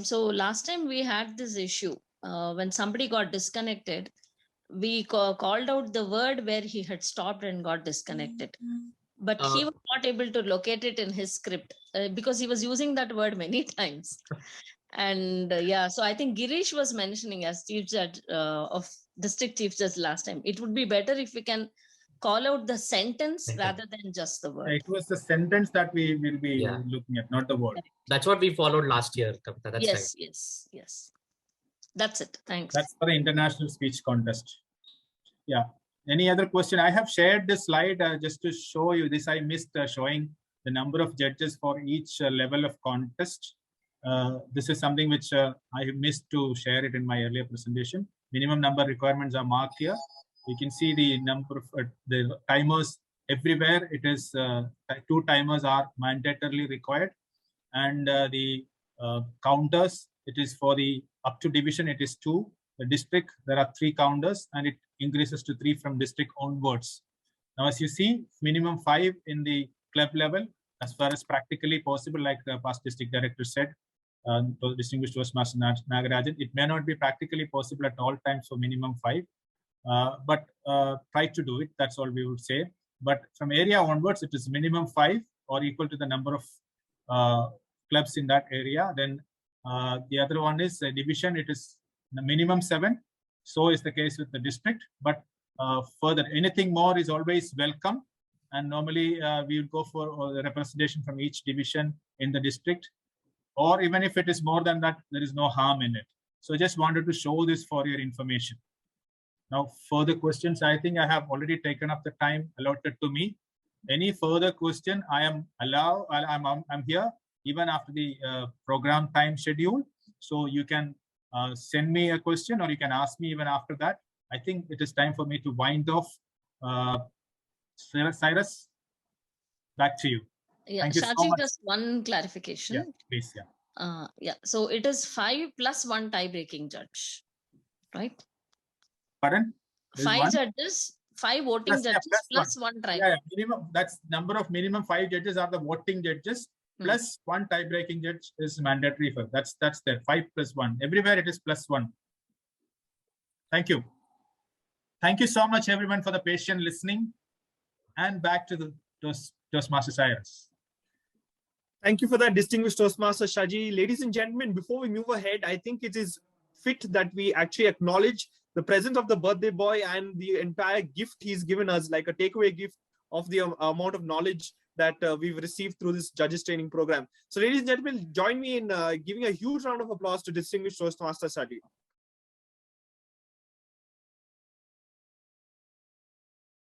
So last time we had this issue when somebody got disconnected, we called out the word where he had stopped and got disconnected. But he was not able to locate it in his script because he was using that word many times. And yeah, so I think Girish was mentioning as chief judge of district chief judge last time, it would be better if we can call out the sentence rather than just the word. It was the sentence that we will be looking at, not the word. That's what we followed last year, Kavita. That's Yes, right. yes. That's it. Thanks. That's for the international speech contest. Yeah. Any other question? I have shared this slide just to show you this. I missed showing the number of judges for each level of contest. This is something which I missed to share it in my earlier presentation. Minimum number requirements are marked here. You can see the number of the timers everywhere. It is 2 timers are mandatorily required, and the counters, it is for the up to division, it is 2. The district, there are 3 counters, and it increases to 3 from district onwards. Now, as you see, minimum 5 in the club level, as far as practically possible, like the past district director said, distinguished Toastmaster Nagarajan, it may not be practically possible at all times for minimum 5, but try to do it. That's all we would say. But from area onwards, it is minimum 5 or equal to the number of clubs in that area. Then the other one is division. It is the minimum 7. So is the case with the district. But further, anything more is always welcome. And normally we will go for the representation from each division in the district. Or even if it is more than that, there is no harm in it. So I just wanted to show this for your information. Now, further questions, I think I have already taken up the time allotted to me. Any further question, I am I'm here even after the program time schedule. So you can send me a question or you can ask me even after that. I think it is time for me to wind off. Cyrus, back to you. Yeah, Thank you so Shaji, much. just one clarification. Yeah, please. Yeah. Yeah, so it is 5 plus 1 tie-breaking judge, right? Pardon? There's 5 one? judges, 5 voting judges plus one tie. Yeah, minimum. That's number of minimum 5 judges are the voting judges. Plus 1 tie-breaking judge is mandatory for that's there. 5 plus 1. Everywhere it is plus 1. Thank you. Thank you so much, everyone, for the patient listening. And back to the Toastmaster Cyrus. Thank you for that, distinguished Toastmaster Shaji. Ladies and gentlemen, before we move ahead, I think it is fit that we actually acknowledge the presence of the birthday boy and the entire gift he's given us, like a takeaway gift of the amount of knowledge that we've received through this judges training program. So ladies and gentlemen, join me in giving a huge round of applause to distinguished Toastmaster Shaji.